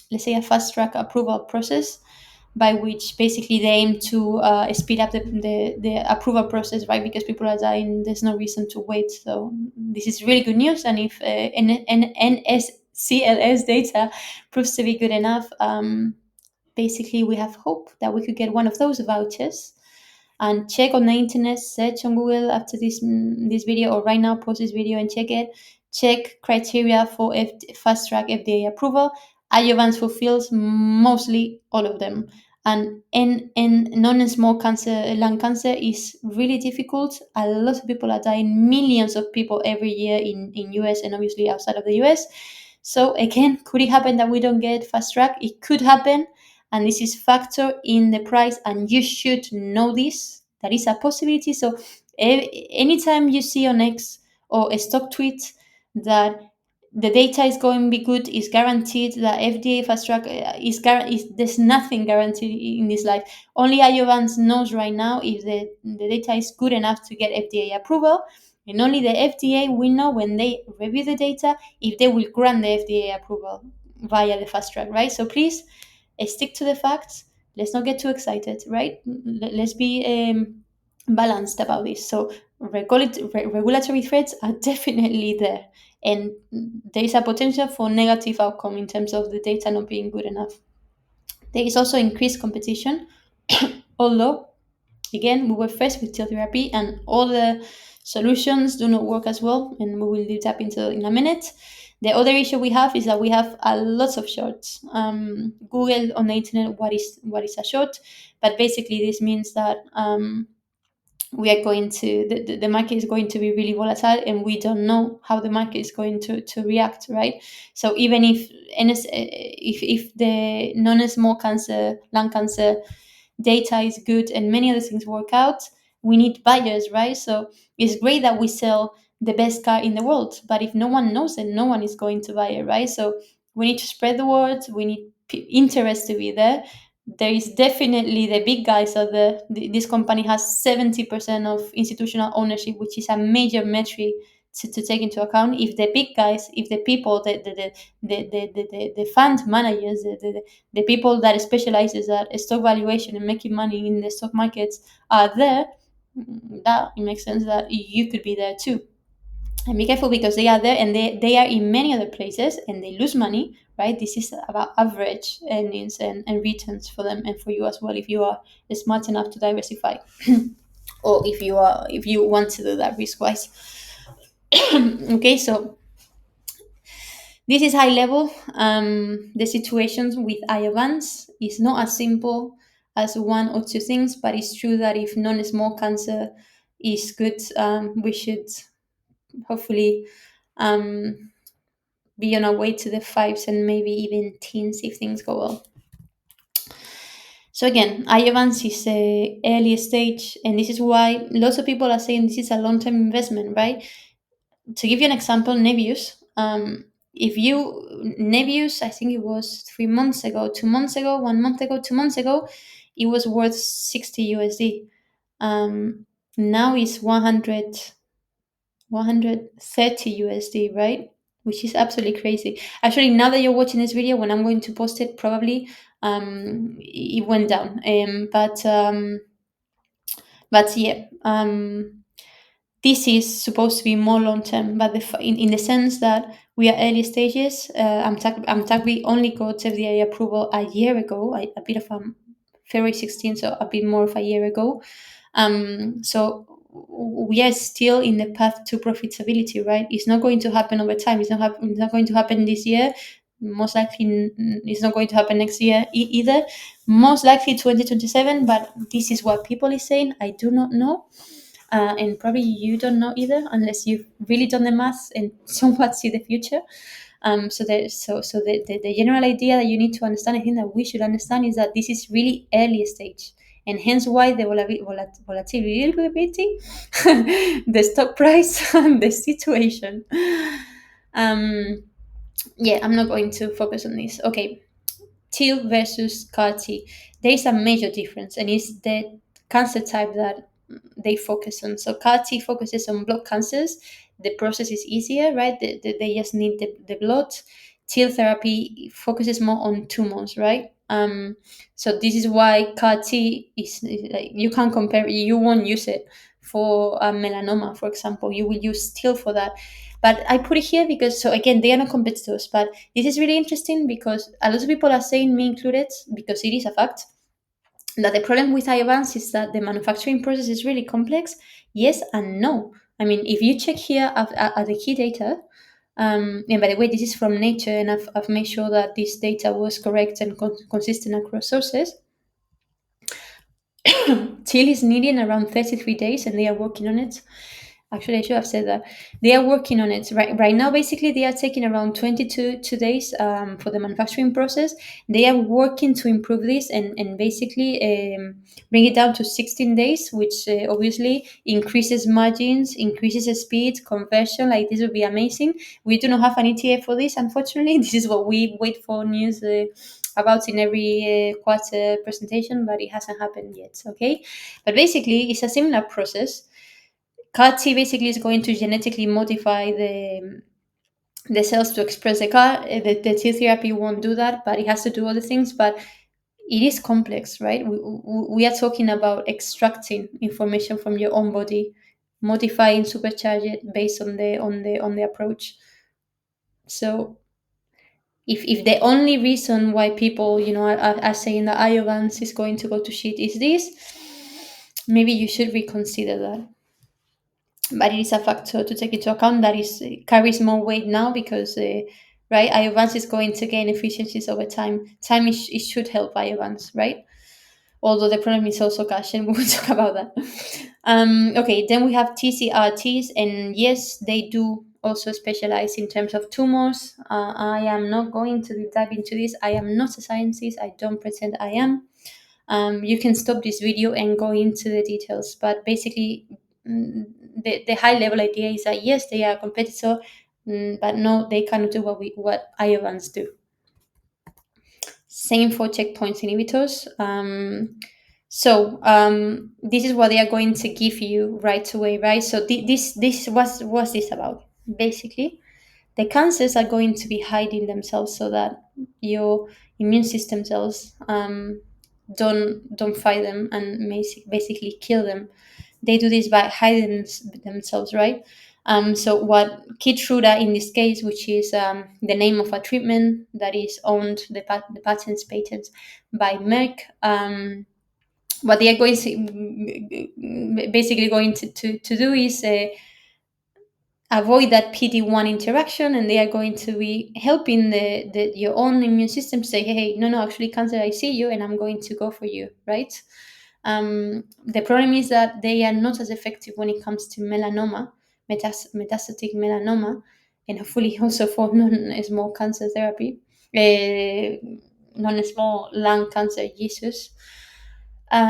[SPEAKER 1] let's say, a fast track approval process by which basically they aim to speed up the approval process, right? Because people are dying, there's no reason to wait. So this is really good news. And if NSCLS data proves to be good enough, basically we have hope that we could get one of those vouchers. And check on the internet, search on Google after this video, or right now, pause this video and check it. Check criteria for fast track FDA approval. Iovance fulfills mostly all of them. And non-small cancer, lung cancer, is really difficult. A lot of people are dying, millions of people every year in US and obviously outside of the US. So again, could it happen that we don't get fast track? It could happen, and this is factor in the price, and you should know this. That is a possibility. So anytime you see on X or a stock tweet that the data is going to be good, is guaranteed, that FDA fast track is there's nothing guaranteed in this life. Only Iovance knows right now if the data is good enough to get FDA approval, and only the FDA will know, when they review the data, if they will grant the FDA approval via the fast track, right? So please stick to the facts. Let's not get too excited, right? Let's be balanced about this. So regulatory threats are definitely there, and there is a potential for negative outcome in terms of the data not being good enough. There is also increased competition, although again, we were first with TIL therapy, and all the solutions do not work as well, and we will deep tap into in a minute. The other issue we have is that we have a lot of shorts. Google on the internet what is a short, but basically this means that we are going to the market is going to be really volatile, and we don't know how the market is going to react, right? So even if the non-small cancer, lung cancer data is good and many other things work out, we need buyers, right? So it's great that we sell the best car in the world, but if no one knows it, no one is going to buy it, right? So we need to spread the word. We need interest to be there. There is definitely the big guys of this company has 70% of institutional ownership, which is a major metric to take into account. If the big guys, if the people, the fund managers, the people that specializes at stock valuation and making money in the stock markets are there, that it makes sense that you could be there too. And be careful, because they are there and they are in many other places and they lose money, right? This is about average earnings and returns for them and for you as well, if you are smart enough to diversify or if you want to do that risk wise. Okay, so this is high level. The situations with Iovance is not as simple as one or two things, but it's true that if non-small cancer is good, we should hopefully um, be on our way to the fives and maybe even teens if things go well. So again, Iovance is a early stage, and this is why lots of people are saying this is a long-term investment, right? To give you an example, Nebius. If you Nebius, I think it was 3 months ago, 2 months ago, 1 month ago, 2 months ago, it was worth 60 USD. Now it's 130 USD, right? Which is absolutely crazy. Actually, now that you're watching this video, when I'm going to post it, probably it went down. But yeah, this is supposed to be more long term, but in the sense that we are early stages. We only got FDA approval a year ago, a bit of February 16th, so a bit more of a year ago. So we are still in the path to profitability, right? It's not going to happen over time. It's not going to happen this year. Most likely, it's not going to happen next year either. Most likely 2027, but this is what people is saying. I do not know. And probably you don't know either, unless you've really done the math and somewhat see the future. The general idea that you need to understand, I think that we should understand, is that this is really early stage, and hence why the volatility, the stock price, the situation. Yeah, I'm not going to focus on this. Okay, TIL versus CAR T. There is a major difference, and it's the cancer type that they focus on. So CAR T focuses on blood cancers. The process is easier, right? They just need the blood. TIL therapy focuses more on tumors, right? So this is why CAR T is like, you can't compare. You won't use it for melanoma, for example. You will use TIL for that. But I put it here because, so again, they are not competitors, but this is really interesting because a lot of people are saying, me included, because it is a fact, that the problem with Iovance is that the manufacturing process is really complex. Yes and no. I mean, if you check here at the key data, and by the way, this is from Nature, and I've made sure that this data was correct and consistent across sources. TIL is needing around 33 days, and they are working on it. Actually, I should have said that. They are working on it right now. Basically, they are taking around 22 days for the manufacturing process. They are working to improve this and basically bring it down to 16 days, which obviously increases margins, increases speed, conversion. Like, this would be amazing. We do not have an ETA for this, unfortunately. This is what we wait for news about in every quarter presentation, but it hasn't happened yet. Okay, but basically, it's a similar process. CAR-T basically is going to genetically modify the cells to express the CAR. The T therapy won't do that, but it has to do other things. But it is complex, right? We are talking about extracting information from your own body, modifying, supercharge it based on the approach. So if the only reason why people, are saying that Iovance is going to go to shit is this, maybe you should reconsider that. But it is a factor to take into account that is carries more weight now because right, Iovance is going to gain efficiencies over time. It should help Iovance, right? Although the problem is also cash, and we will talk about that. Okay, then we have TCRTs, and yes, they do also specialize in terms of tumors. I am not going to dive into this. I am not a scientist. I don't pretend I am. You can stop this video and go into the details, but basically, the high level idea is that yes, they are a competitor, but no, they cannot do what Iovance do. Same for checkpoint inhibitors. This is what they are going to give you right away, right? So this what's this about? Basically, the cancers are going to be hiding themselves so that your immune system cells don't fight them and basically kill them. They do this by hiding themselves, right? So what Keytruda in this case, which is the name of a treatment that is owned, the patents patents by Merck, what they are going to basically going to do is avoid that PD-1 interaction, and they are going to be helping your own immune system to say, hey, no, actually, cancer, I see you, and I'm going to go for you, right? The problem is that they are not as effective when it comes to melanoma, metastatic melanoma, and hopefully also for non-small cancer therapy, non-small lung cancer, Jesus. But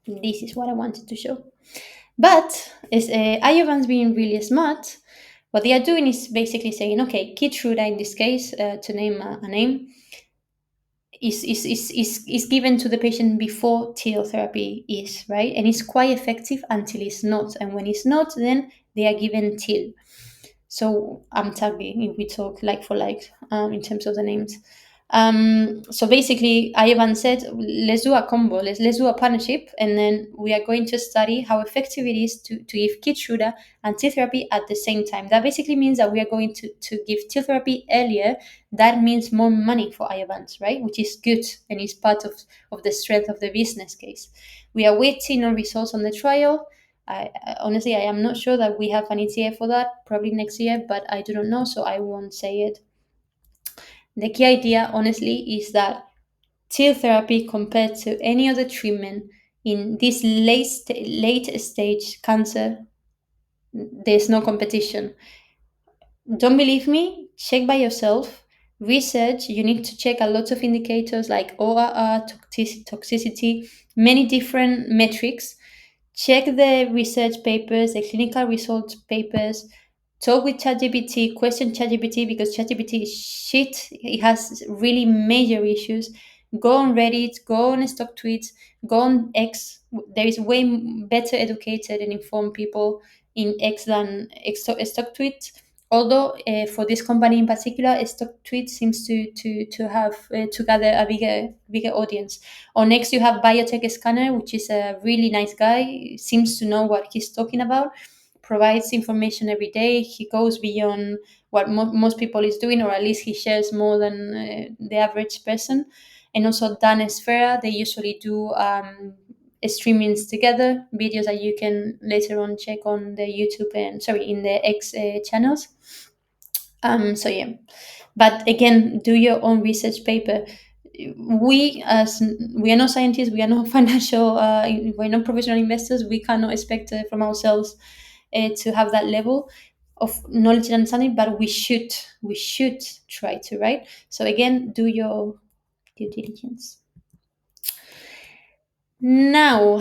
[SPEAKER 1] this is what I wanted to show. But is Iovance being really smart? What they are doing is basically saying, okay, Keytruda in this case, to name a name, is given to the patient before TIL therapy is, right? And it's quite effective until it's not. And when it's not, then they are given TIL. So I'm tagging if we talk like for like in terms of the names. So basically, Ivan said, let's do a combo, let's do a partnership, and then we are going to study how effective it is to give Keytruda and TIL therapy at the same time. That basically means that we are going to give TIL therapy earlier. That means more money for Iovance, right? Which is good and is part of the strength of the business case. We are waiting on results on the trial. Honestly, I am not sure that we have an ETA for that, probably next year, but I do not know, so I won't say it. The key idea, honestly, is that TIL therapy compared to any other treatment in this late stage cancer, there's no competition. Don't believe me? Check by yourself. Research, you need to check a lot of indicators like ORR, toxicity, many different metrics. Check the research papers, the clinical results papers. Talk with ChatGPT, question ChatGPT because ChatGPT is shit. It has really major issues. Go on Reddit, go on Stock Tweets, go on X. There is way better educated and informed people in X than Stock Tweets. Although for this company in particular, Stock Tweet seems to have to gather a bigger audience. Or next, you have Biotech Scanner, which is a really nice guy, seems to know what he's talking about, provides information every day. He goes beyond what most people is doing, or at least he shares more than the average person. And also Dan Esfera, they usually do streamings together, videos that you can later on check on the YouTube and in the X channels. So yeah, but again, do your own research paper. We are not scientists, we are not financial, we're not professional investors. We cannot expect from ourselves to have that level of knowledge and understanding, but we should try to, right? So again, do your due diligence. Now,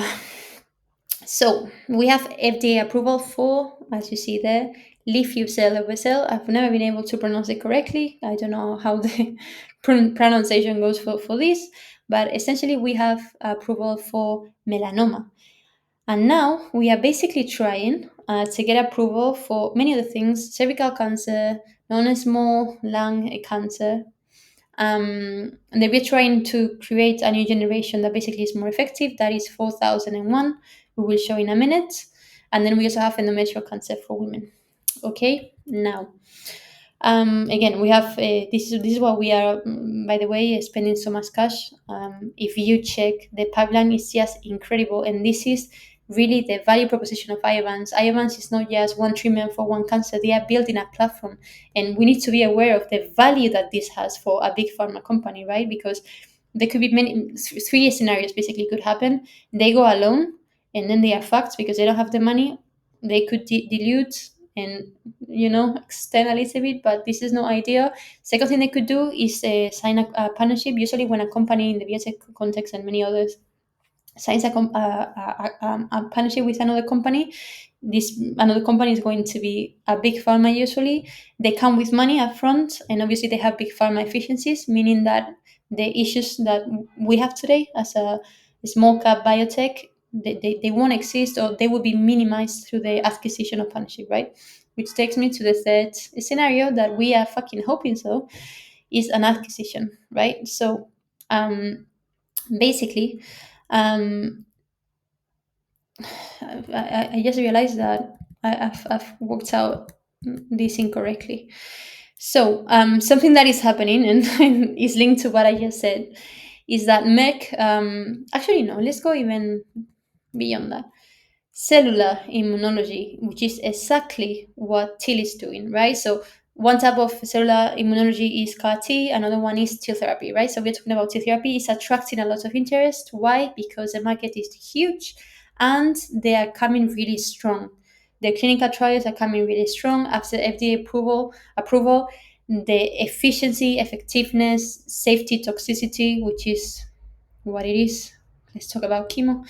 [SPEAKER 1] so we have FDA approval for, as you see there, Lifileucel. I've never been able to pronounce it correctly. I don't know how the pronunciation goes for this, but essentially we have approval for melanoma. And now we are basically trying to get approval for many other things: cervical cancer, non-small lung cancer. And we're trying to create a new generation that basically is more effective. That is 4001. We will show in a minute. And then we also have endometrial cancer for women. Okay, now. Again, we have this is what we are, by the way, spending so much cash. If you check, the pipeline is just incredible, and this is really the value proposition of Iovance. Iovance is not just one treatment for one cancer. They are building a platform, and we need to be aware of the value that this has for a big pharma company, right? Because there could be three scenarios basically could happen. They go alone, and then they are fucked because they don't have the money. They could dilute and extend a little bit, but this is not ideal. Second thing they could do is sign a partnership. Usually when a company in the biotech context and many others signs a partnership with another company, this another company is going to be a big pharma. Usually they come with money up front, and obviously they have big pharma efficiencies, meaning that the issues that we have today as a small cap biotech, they won't exist, or they will be minimized through the acquisition of partnership, right? Which takes me to the third scenario that we are fucking hoping so, is an acquisition, right? So basically, um, I just realized that I've worked out this incorrectly. So something that is happening and, and is linked to what I just said is that Merck, actually no, let's go even beyond that. Cellular immunology, which is exactly what TIL is doing, right? So one type of cellular immunology is CAR T, another one is TIL therapy, right? So we're talking about TIL therapy. It's attracting a lot of interest. Why? Because the market is huge and they are coming really strong. The clinical trials are coming really strong after FDA approval. The efficiency, effectiveness, safety, toxicity, which is what it is. Let's talk about chemo.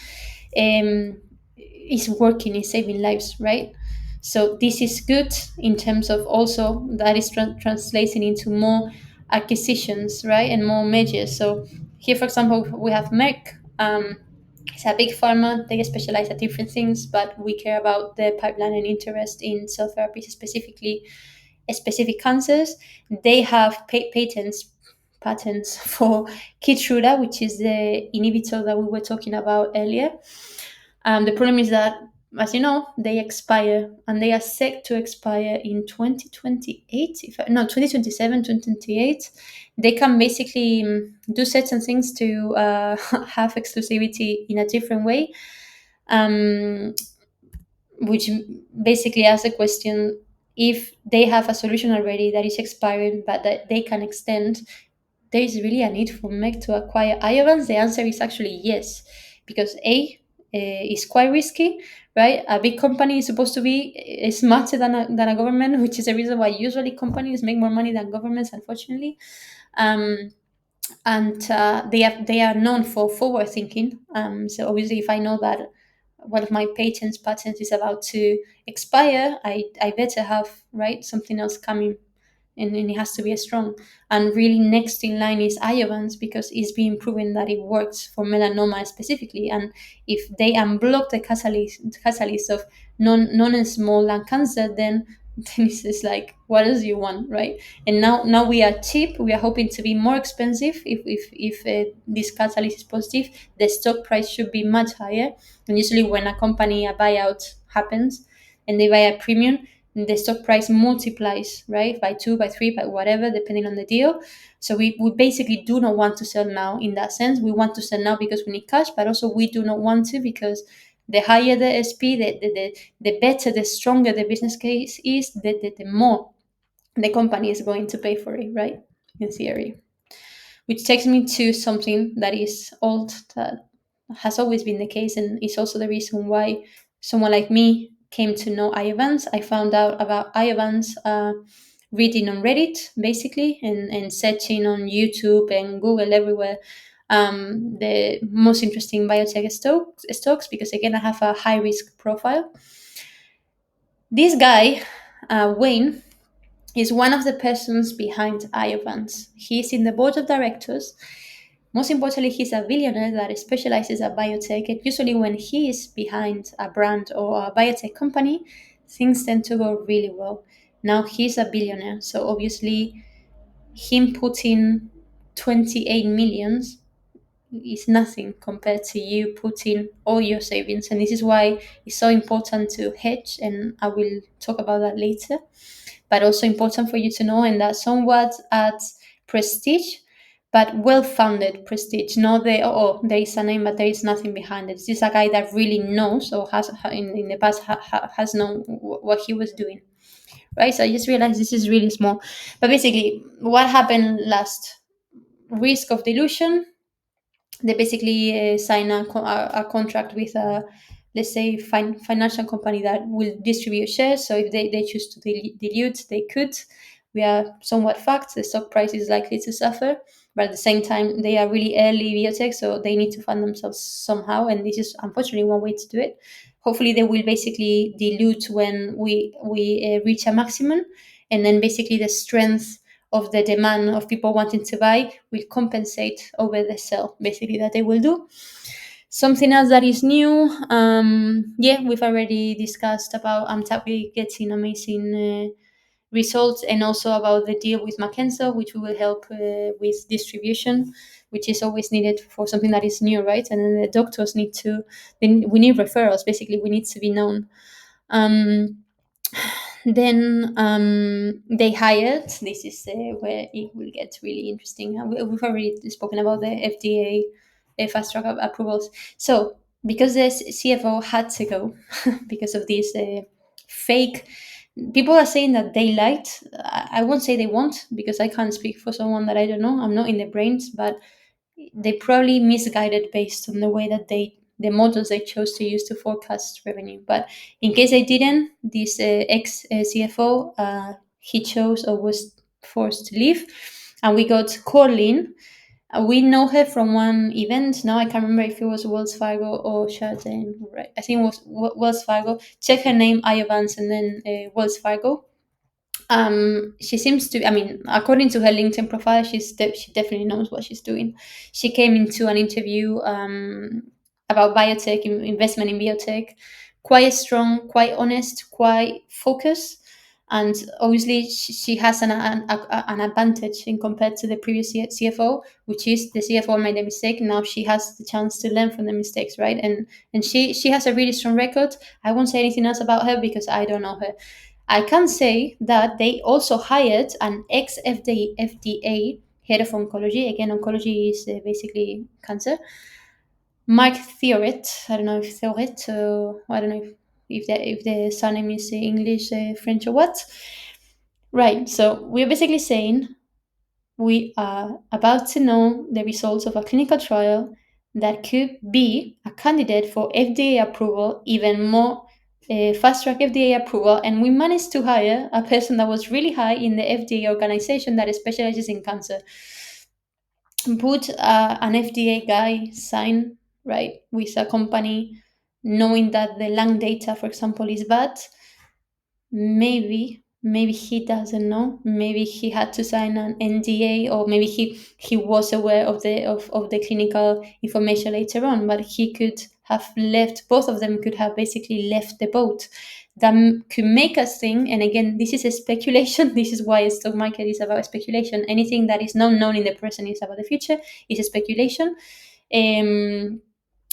[SPEAKER 1] Um, is working, is saving lives, right? So this is good in terms of also that is translating into more acquisitions, right, and more measures. So here, for example, we have Merck. It's a big pharma. They specialize at different things, but we care about the pipeline and interest in cell therapies, specifically specific cancers. They have patents for Keytruda, which is the inhibitor that we were talking about earlier. The problem is that, as you know, they expire, and they are set to expire in 2028, if I, no, 2027, 2028. They can basically do certain things to have exclusivity in a different way, um, which basically asks the question, if they have a solution already that is expiring but that they can extend, there is really a need for Meg to acquire Iovance? The answer is actually yes, because is quite risky, right? A big company is supposed to be smarter than a government, which is the reason why usually companies make more money than governments, unfortunately. Um, and they are known for forward thinking. So obviously, if I know that one of my patents is about to expire, I better have, right, something else coming, and it has to be strong. And really, next in line is Iovance, because it's been proven that it works for melanoma specifically. And if they unblock the catalyst of non-small lung cancer, then it's just like, what else do you want, right? And now we are cheap. We are hoping to be more expensive. If this catalyst is positive, the stock price should be much higher. And usually, when a buyout happens, and they buy a premium, the stock price multiplies, right, by two, by three, by whatever, depending on the deal. So we basically do not want to sell now in that sense. We want to sell now because we need cash, but also we do not want to, because the higher the SP, the better, the stronger the business case is, the more the company is going to pay for it, right? In theory. Which takes me to something that is old, that has always been the case, and is also the reason why someone like me came to know Iovance. I found out about Iovance reading on Reddit, basically, and searching on YouTube and Google everywhere, the most interesting biotech stocks, because again, I have a high risk profile. This guy, Wayne, is one of the persons behind Iovance. He's in the board of directors. Most importantly, he's a billionaire that specializes at biotech. And usually, when he is behind a brand or a biotech company, things tend to go really well. Now he's a billionaire, so obviously, him putting 28 millions is nothing compared to you putting all your savings. And this is why it's so important to hedge, and I will talk about that later. But also important for you to know, and that somewhat adds prestige, but well-founded prestige. Not the, there is a name, but there is nothing behind it. This is a guy that really knows, or has in the past has known what he was doing, right? So I just realized this is really small. But basically, what happened last? Risk of dilution. They basically sign a contract with let's say, financial company that will distribute shares. So if they choose to dilute, they could. We are somewhat fucked. The stock price is likely to suffer, but at the same time, they are really early biotech, so they need to fund themselves somehow, and this is unfortunately one way to do it. Hopefully, they will basically dilute when we reach a maximum, and then basically the strength of the demand of people wanting to buy will compensate over the sell, basically, that they will do. Something else that is new, yeah, we've already discussed about Amtabi getting amazing results, and also about the deal with Mackenzie, which will help with distribution, which is always needed for something that is new, right? And then the doctors need to, we need referrals, basically, we need to be known. Um, then they hired, this is where it will get really interesting. We've already spoken about the FDA fast track approvals. So because the CFO had to go because of these fake, people are saying that they liked, I won't say they want, because I can't speak for someone that I don't know, I'm not in their brains, but they probably misguided based on the way that the models they chose to use to forecast revenue. But in case they didn't, this ex CFO, he chose or was forced to leave, and we got Corlin. We know her from one event. Now I can't remember if it was Wells Fargo or Chardin. Right, I think it was Wells Fargo. Check her name, Iovance, and then Wells Fargo. She seems to, I mean, according to her LinkedIn profile, she definitely knows what she's doing. She came into an interview about biotech, investment in biotech, quite strong, quite honest, quite focused, and obviously she has an advantage in compared to the previous CFO, which is the CFO made a mistake. Now she has the chance to learn from the mistakes, right? And she has a really strong record. I won't say anything else about her because I don't know her. I can say that they also hired an ex FDA head of oncology. Again, oncology is basically cancer. Mark Theoret. I don't know if Theoret. I don't know if the surname is English, French, or what. Right. So we're basically saying we are about to know the results of a clinical trial that could be a candidate for FDA approval, even more fast track FDA approval. And we managed to hire a person that was really high in the FDA organization that specializes in cancer. Put an FDA guy sign, right, with a company, knowing that the lung data, for example, is bad. Maybe he doesn't know, maybe he had to sign an NDA, or maybe he was aware of the clinical information later on, but he could have left, both of them could have basically left the boat. That could make us think, and again, this is a speculation. This is why the stock market is about speculation. Anything that is not known in the present is about the future, is a speculation.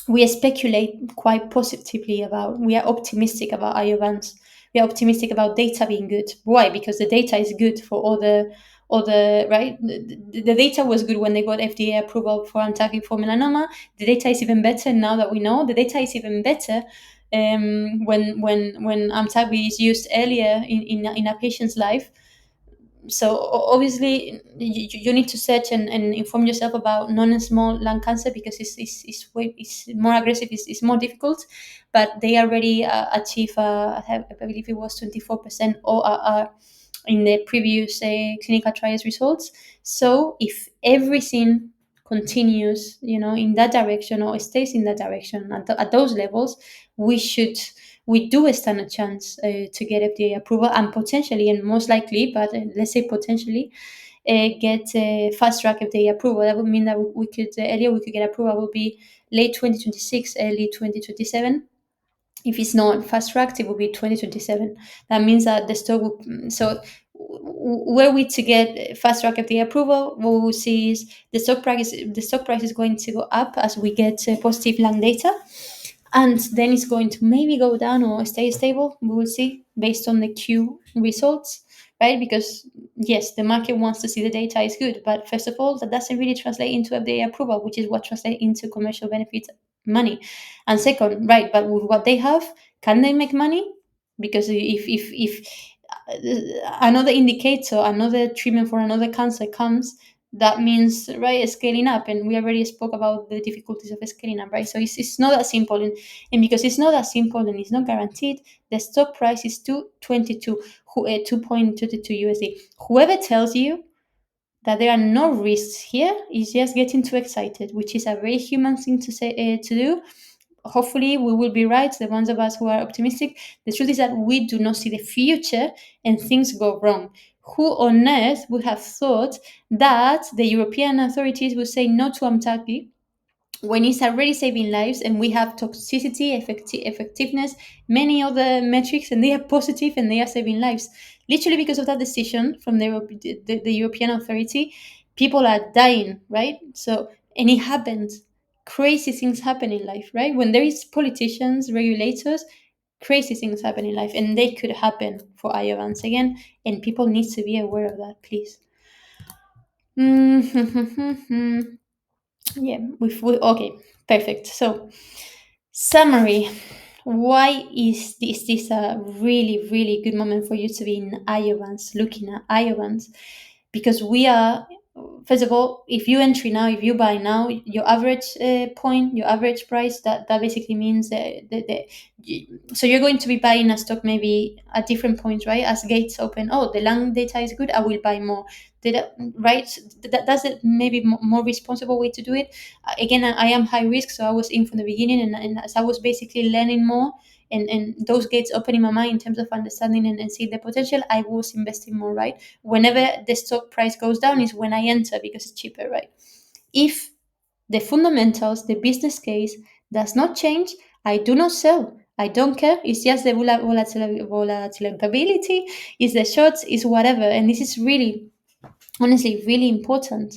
[SPEAKER 1] We speculate quite positively about, we are optimistic about Iovance. We are optimistic about data being good. Why? Because the data is good for all the right. The data was good when they got FDA approval for Amtagvi for melanoma. The data is even better now that we know. The data is even better when Amtagvi is used earlier in a patient's life. So obviously you need to search and inform yourself about non-small lung cancer, because it's more aggressive, it's more difficult, but they already achieve I believe it was 24% ORR in the previous clinical trials results. So if everything continues, in that direction, or stays in that direction at those levels, we do stand a chance to get FDA approval, and potentially, and most likely, but let's say potentially, get fast track FDA approval. That would mean that we could earlier we could get approval would be late 2026, early 2027. If it's not fast tracked, it will be 2027. That means that the stock will, were we to get fast track FDA approval, what we will see is the stock price is going to go up as we get positive lung data, and then it's going to maybe go down or stay stable. We will see based on the Q results, right? Because yes, the market wants to see the data is good, but first of all, that doesn't really translate into FDA approval, which is what translates into commercial benefits, money. And second, right, but with what they have, can they make money? Because if another indicator, another treatment for another cancer comes, that means, right, scaling up, and we already spoke about the difficulties of scaling up, right? So it's not that simple, and because it's not that simple and it's not guaranteed, the stock price is 222, 2.22 USD. Whoever tells you that there are no risks here is just getting too excited, which is a very human thing to say, to do. Hopefully we will be right, the ones of us who are optimistic. The truth is that we do not see the future and things go wrong. Who on earth would have thought that the European authorities would say no to Amtaki when it's already saving lives, and we have toxicity, effectiveness, many other metrics, and they are positive and they are saving lives? Literally because of that decision from the European authority, people are dying, right? So, and it happens. Crazy things happen in life, right? When there is politicians, regulators, crazy things happen in life, and they could happen for Iovance again, and people need to be aware of that, please. Yeah, okay, perfect. So, summary. Why is this a really, really good moment for you to be in Iovance, looking at Iovance? Because we are, first of all, if you entry now, if you buy now, your average point, your average price, that basically means so you're going to be buying a stock maybe at different points, right? As gates open, oh, the long data is good, I will buy more. Right? That's a maybe more responsible way to do it. Again, I am high risk, so I was in from the beginning, and as I was basically learning more, and those gates opening my mind in terms of understanding and seeing the potential, I was investing more, right? Whenever the stock price goes down is when I enter because it's cheaper, right? If the fundamentals, the business case does not change, I do not sell. I don't care. It's just the volatility, it's the shorts, it's whatever. And this is really, honestly, really important,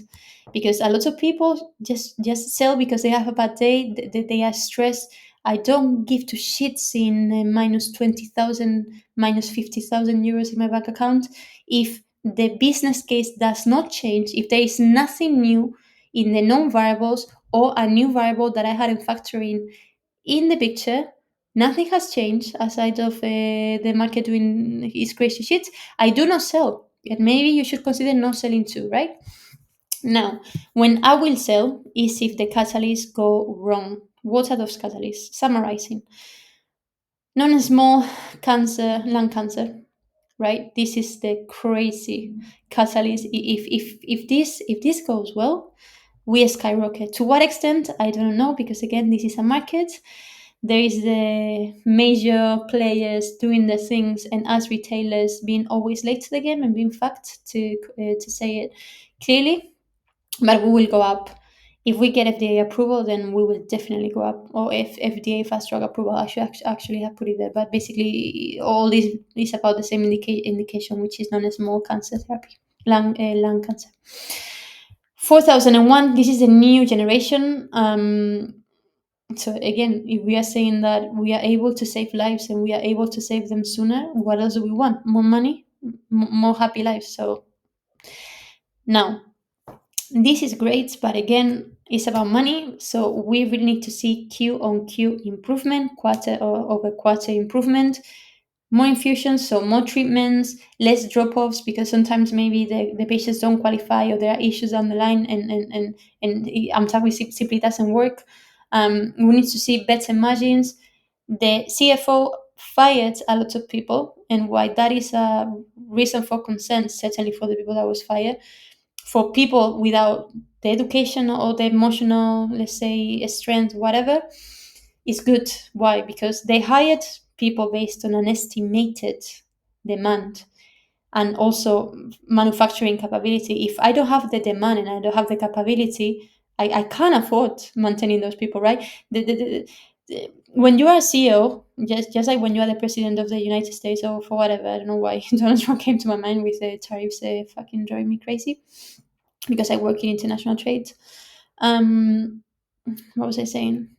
[SPEAKER 1] because a lot of people just sell because they have a bad day, they are stressed. I don't give two shits in minus 20,000, minus 50,000 euros in my bank account. If the business case does not change, if there is nothing new in the known variables or a new variable that I hadn't factored in the picture, nothing has changed aside of the market doing its crazy shit, I do not sell. And maybe you should consider not selling too, right? Now, when I will sell is if the catalysts go wrong. What are those catalysts? Summarizing. Non-small cancer, lung cancer, right? This is the crazy catalyst. If this goes well, we skyrocket. To what extent, I don't know, because again, this is a market. There is the major players doing the things, and us retailers being always late to the game and being fact to say it clearly. But we will go up. If we get FDA approval, then we will definitely go up. Or if FDA fast track approval, I should actually have put it there. But basically, all this is about the same indication, which is non-small cancer therapy, lung cancer. 4001. This is a new generation. So again, if we are saying that we are able to save lives and we are able to save them sooner, what else do we want? More money, more happy lives. So now, this is great, but again, it's about money. So we really need to see Q on Q improvement, quarter over quarter improvement, more infusions, so more treatments, less drop-offs, because sometimes maybe the patients don't qualify or there are issues down the line, and I'm talking simply doesn't work. We need to see better margins. The CFO fired a lot of people, and why that is a reason for concern, certainly for the people that was fired. For people without the education or the emotional, let's say, strength, whatever, is good. Why? Because they hired people based on an estimated demand and also manufacturing capability. If I don't have the demand and I don't have the capability, I can't afford maintaining those people, right? When you are a CEO, just like when you are the president of the United States or for whatever, I don't know why Donald Trump came to my mind with the tariffs, fucking drive me crazy, because I work in international trade. What was I saying?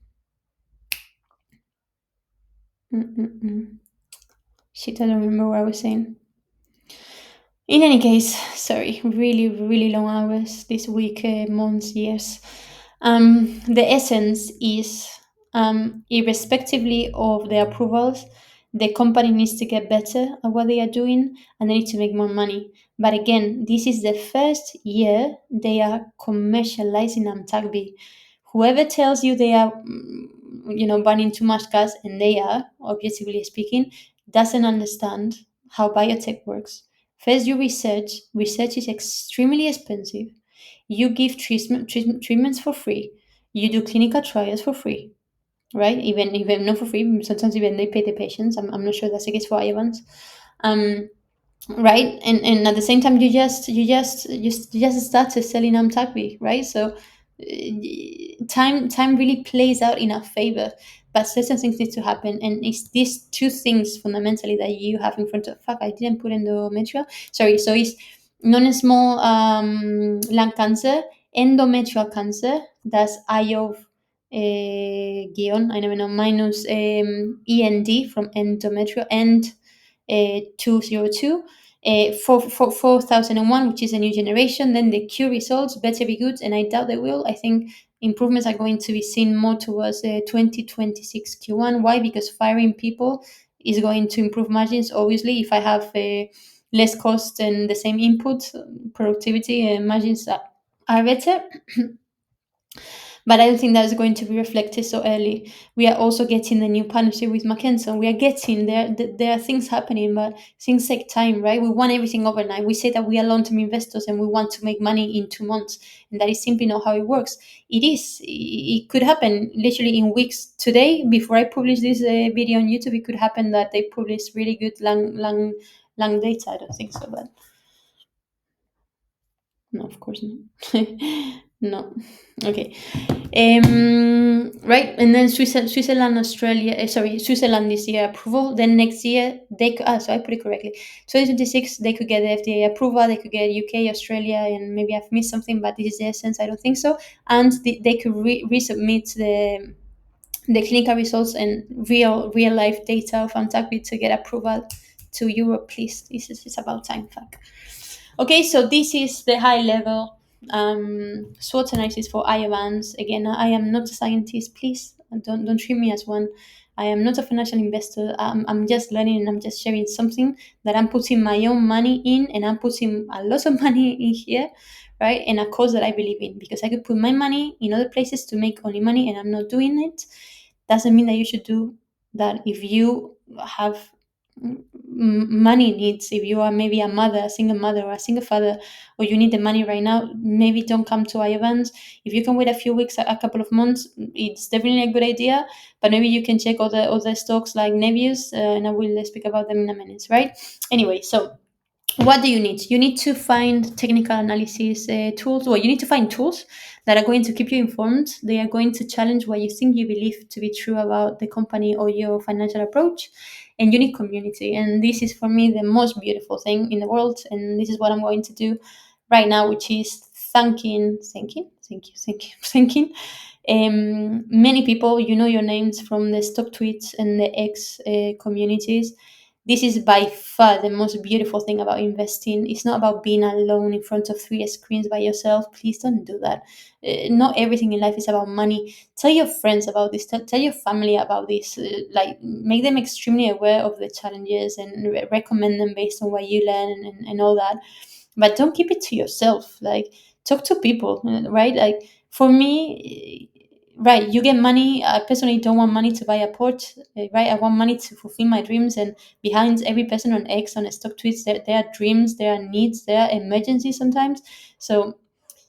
[SPEAKER 1] Shit, I don't remember what I was saying. In any case, sorry, really, really long hours this week, months, years. The essence is, irrespectively of the approvals, The company needs to get better at what they are doing, and they need to make more money. But again, this is the first year they are commercializing Amtagvi. Whoever tells you they are, burning too much gas, and they are, objectively speaking, doesn't understand how biotech works. First, you research. Research is extremely expensive. You give treatments for free. You do clinical trials for free, right? Even not for free. Sometimes even they pay the patients. I'm not sure that's the case for Iovance. Um, right, and at the same time you just started selling Amtagvi, right? So time really plays out in our favor, but certain things need to happen, and it's these two things fundamentally that you have in front of. Fuck, I didn't put endometrial. Sorry. So it's non-small lung cancer, endometrial cancer, that's IOV guion, I never know, minus END from endometrial, and 202, 4001, which is a new generation. Then the Q results better be good, and I doubt they will. I think improvements are going to be seen more towards 2026 Q1. Why? Because firing people is going to improve margins. Obviously, if I have less cost and the same input, productivity and margins are better. But I don't think that's going to be reflected so early. We are also getting the new partnership with Mackenzie. We are getting there. There are things happening, but things take time, right? We want everything overnight. We say that we are long-term investors and we want to make money in 2 months, and that is simply not how it works. It is. It could happen literally in weeks. Today, before I publish this video on YouTube, it could happen that they publish really good long data. I don't think so, but no, of course not. No. Okay. Right, and then Switzerland, Australia, sorry, Switzerland this year approval. Then next year they could, so I put it correctly. 2026 they could get the FDA approval. They could get UK, Australia, and maybe I've missed something, but this is the essence. I don't think so. And they could resubmit the clinical results and real life data of Antacvid to get approval to Europe, please. This is it's about time, fuck. Okay, so this is the high level SWOT analysis for Iovance. Again, I am not a scientist. Please don't treat me as one. I am not a financial investor. I'm just learning, and I'm just sharing something that I'm putting my own money in, and I'm putting a lot of money in here, right? And a cause that I believe in, because I could put my money in other places to make only money, and I'm not doing it. Doesn't mean that you should do that if you have money needs. If you are maybe a mother, a single mother, or a single father, or you need the money right now, maybe don't come to Iovance. If you can wait a few weeks, a couple of months, it's definitely a good idea. But maybe you can check other stocks like Nebius, and I will speak about them in a minute, right? Anyway, so what do you need? You need to find technical analysis tools, or you need to find tools that are going to keep you informed. They are going to challenge what you think you believe to be true about the company or your financial approach. And you need community. And this is for me the most beautiful thing in the world. And this is what I'm going to do right now, which is thanking many people. You know your names from the stock tweets and the X communities. This is by far the most beautiful thing about investing. It's not about being alone in front of 3 screens by yourself. Please don't do that. Not everything in life is about money. Tell your friends about this. Tell your family about this. Like, make them extremely aware of the challenges, and recommend them based on what you learn, and all that. But don't keep it to yourself. Like, talk to people, right? Like, for me, right, you get money. I personally don't want money to buy a Porsche, right? I want money to fulfill my dreams. And behind every person on X, on a stock tweets, there are dreams, there are needs, there are emergencies sometimes. So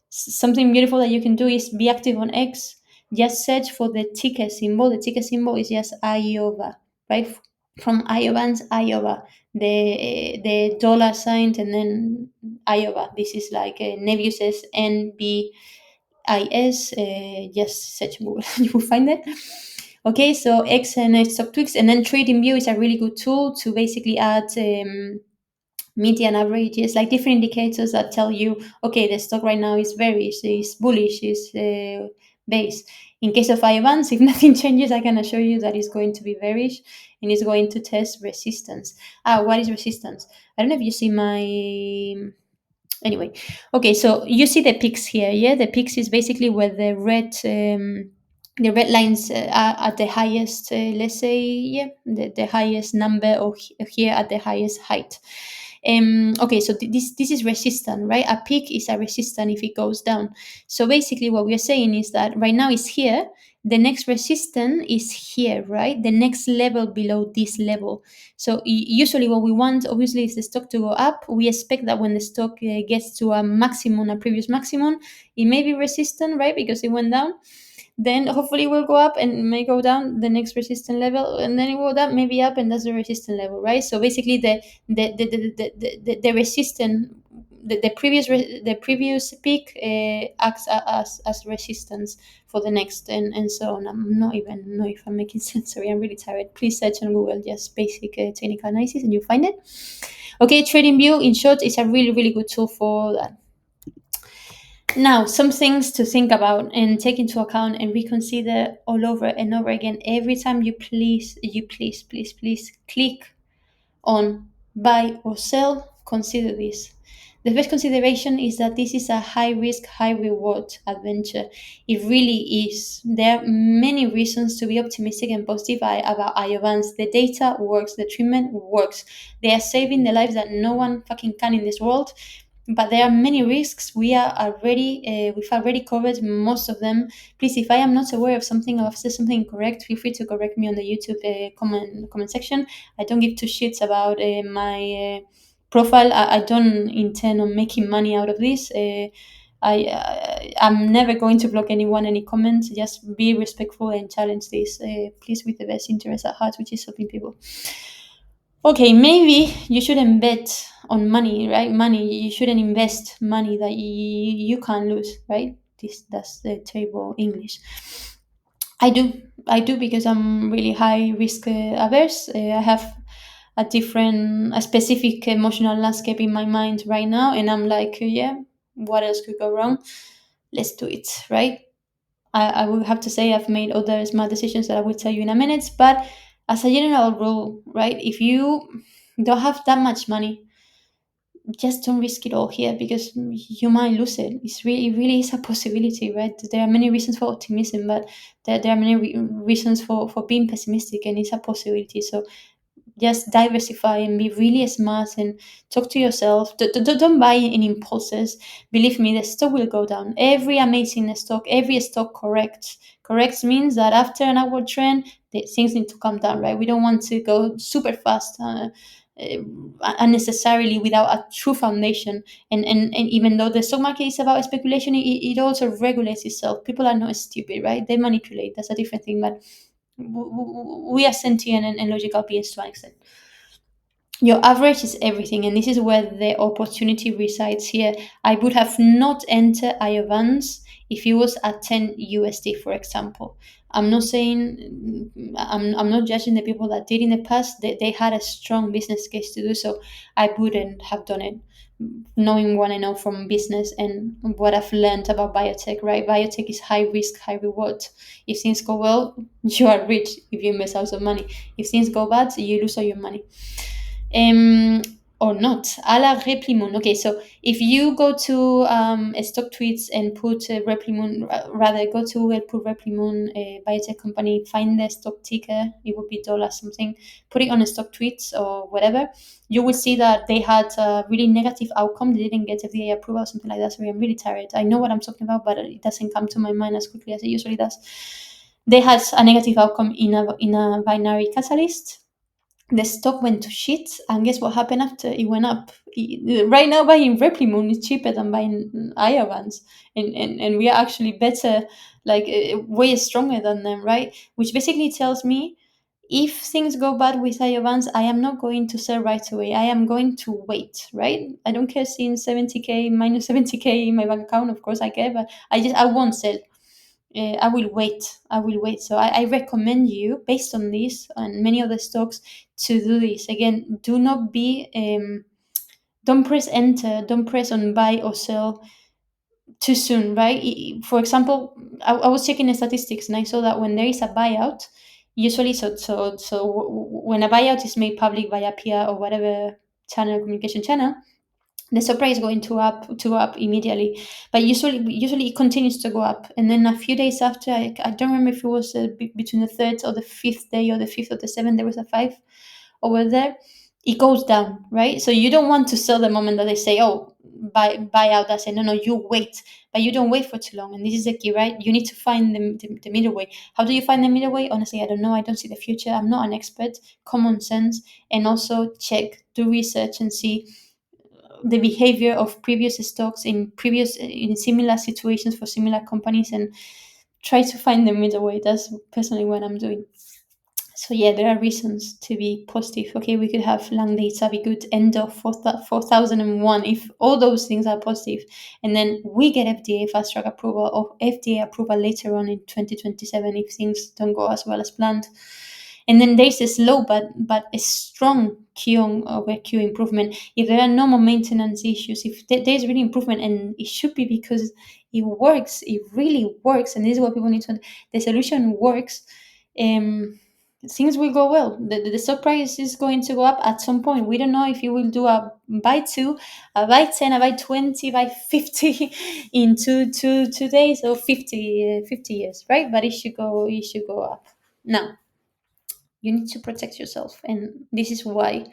[SPEAKER 1] something beautiful that you can do is be active on X. Just search for the ticker symbol. The ticker symbol is just IOVA, right? From Iovance IOVA, the dollar sign, and then IOVA. This is like Nebius's NBIS. Just search Google, you will find it. Okay, so X and stock tweaks, and then TradingView is a really good tool to basically add median averages, like different indicators that tell you, okay, the stock right now is bearish, is bullish, is base. In case of Iovance, if nothing changes, I can assure you that it's going to be bearish, and it's going to test resistance. What is resistance? I don't know if you see my anyway. Okay, so you see the peaks here. Yeah, the peaks is basically where the red The red lines are at the highest, let's say, yeah, the highest number, or here at the highest height. Okay, so this is resistant, right? A peak is a resistant if it goes down. So basically, what we are saying is that right now is here. The next resistance is here, right? The next level below this level. So usually, what we want, obviously, is the stock to go up. We expect that when the stock gets to a maximum, a previous maximum, it may be resistant, right? Because it went down. Then hopefully it will go up and may go down the next resistance level, and then it will go down, maybe up, and that's the resistance level, right? So basically the resistance, the previous peak acts as resistance for the next, and so on. I'm not even know if I'm making sense. Sorry, I'm really tired. Please search on Google just basic technical analysis and you'll find it. Okay, trading view in short is a really good tool for that. Now, some things to think about and take into account and reconsider all over and over again every time please click on buy or sell. Consider this. The first consideration is that this is a high risk, high reward adventure. It really is. There are many reasons to be optimistic and positive about Iovance. The data works, the treatment works. They are saving the lives that no one fucking can in this world. But there are many risks. We've already covered most of them. Please, if I am not aware of something or if said something incorrect, feel free to correct me on the YouTube comment section. I don't give two shits about my profile. I don't intend on making money out of this. I'm never going to block anyone, any comments. Just be respectful and challenge this, please, with the best interest at heart, which is helping people. Okay, maybe you shouldn't bet on money, right? Money, you shouldn't invest money that you can't lose, right? That's the terrible English. I do because I'm really high risk averse. I have a specific emotional landscape in my mind right now, and I'm like, yeah, what else could go wrong? Let's do it, right? I will have to say I've made other smart decisions that I will tell you in a minute. But as a general rule, right, if you don't have that much money, just don't risk it all here because you might lose it. It really is a possibility, right? There are many reasons for optimism, but there are many reasons for being pessimistic, and it's a possibility. So just diversify and be really smart and talk to yourself. Don't buy in impulses. Believe me, the stock will go down. Every amazing stock, every stock corrects means that after an upward trend, things need to come down, right? We don't want to go super fast unnecessarily without a true foundation. And even though the stock market is about speculation, it also regulates itself. People are not stupid, right? They manipulate. That's a different thing, but we are sentient and logical beings to an extent. Your average is everything, and this is where the opportunity resides here. I would have not entered Iovance if it was at 10 USD, for example. I'm not saying, I'm not judging the people that did in the past. They had a strong business case to do so. I wouldn't have done it, knowing what I know from business and what I've learned about biotech, right? Biotech is high risk, high reward. If things go well, you are rich if you invest lots of money. If things go bad, you lose all your money. Or not, a la Replimon. Okay, so if you go to stock tweets and put Replimon, rather go to Google, put Replimon, biotech company, find the stock ticker, it would be dollar something, put it on a stock tweets or whatever, you will see that they had a really negative outcome. They didn't get FDA approval or something like that. Sorry, I'm really tired. I know what I'm talking about, but it doesn't come to my mind as quickly as it usually does. They had a negative outcome in a binary catalyst. The stock went to shit, and guess what happened after? It went up. Right now, buying Replimon is cheaper than buying Iovance, and we are actually better, like way stronger than them, right? Which basically tells me, if things go bad with Iovance, I am not going to sell right away. I am going to wait, right? I don't care seeing 70k minus 70k in my bank account. Of course I care, but I won't sell. I will wait. I will wait. So I recommend you, based on this and many other stocks, to do this. Again, do not be, don't press enter, don't press on buy or sell too soon, right? For example, I was checking the statistics and I saw that when there is a buyout, usually, when a buyout is made public via PR or whatever channel, communication channel, the stock price is going to up immediately, but usually it continues to go up, and then a few days after, I don't remember if it was between the third or the fifth day, or the fifth or the seventh, there was a five over there, it goes down, right? So you don't want to sell the moment that they say, oh, buy out. I say, no, you wait, but you don't wait for too long, and this is the key, right? You need to find the middle way. How do you find the middle way? Honestly, I don't know. I don't see the future. I'm not an expert. Common sense, and also do research and see the behavior of previous stocks in similar situations for similar companies, and try to find the middle way. That's personally what I'm doing. So yeah, there are reasons to be positive. Okay, we could have long data be good end of 4001 if all those things are positive, and then we get FDA fast track approval or FDA approval later on in 2027 if things don't go as well as planned. And then there's a slow but a strong Q on over Q improvement. If there are no more maintenance issues, if there's really improvement, and it should be because it works, it really works, and this is what people need to. The solution works. Things will go well. The stock price is going to go up at some point. We don't know if you will do a buy two, a buy 10, a buy 20, buy 50 in two days, or 50 years, right? But it should go up. Now, you need to protect yourself, and this is why I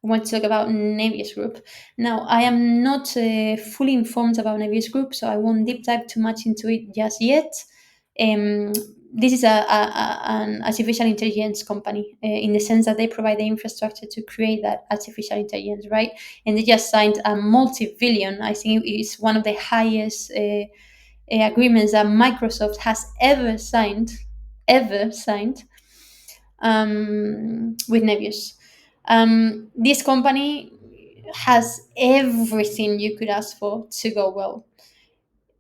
[SPEAKER 1] want to talk about Nebius Group. Now, I am not fully informed about Nebius Group, so I won't deep dive too much into it just yet. Um, this is an artificial intelligence company, in the sense that they provide the infrastructure to create that artificial intelligence, right? And they just signed a multi-billion, I think it's one of the highest agreements that Microsoft has ever signed with Nebius. This company has everything you could ask for to go well.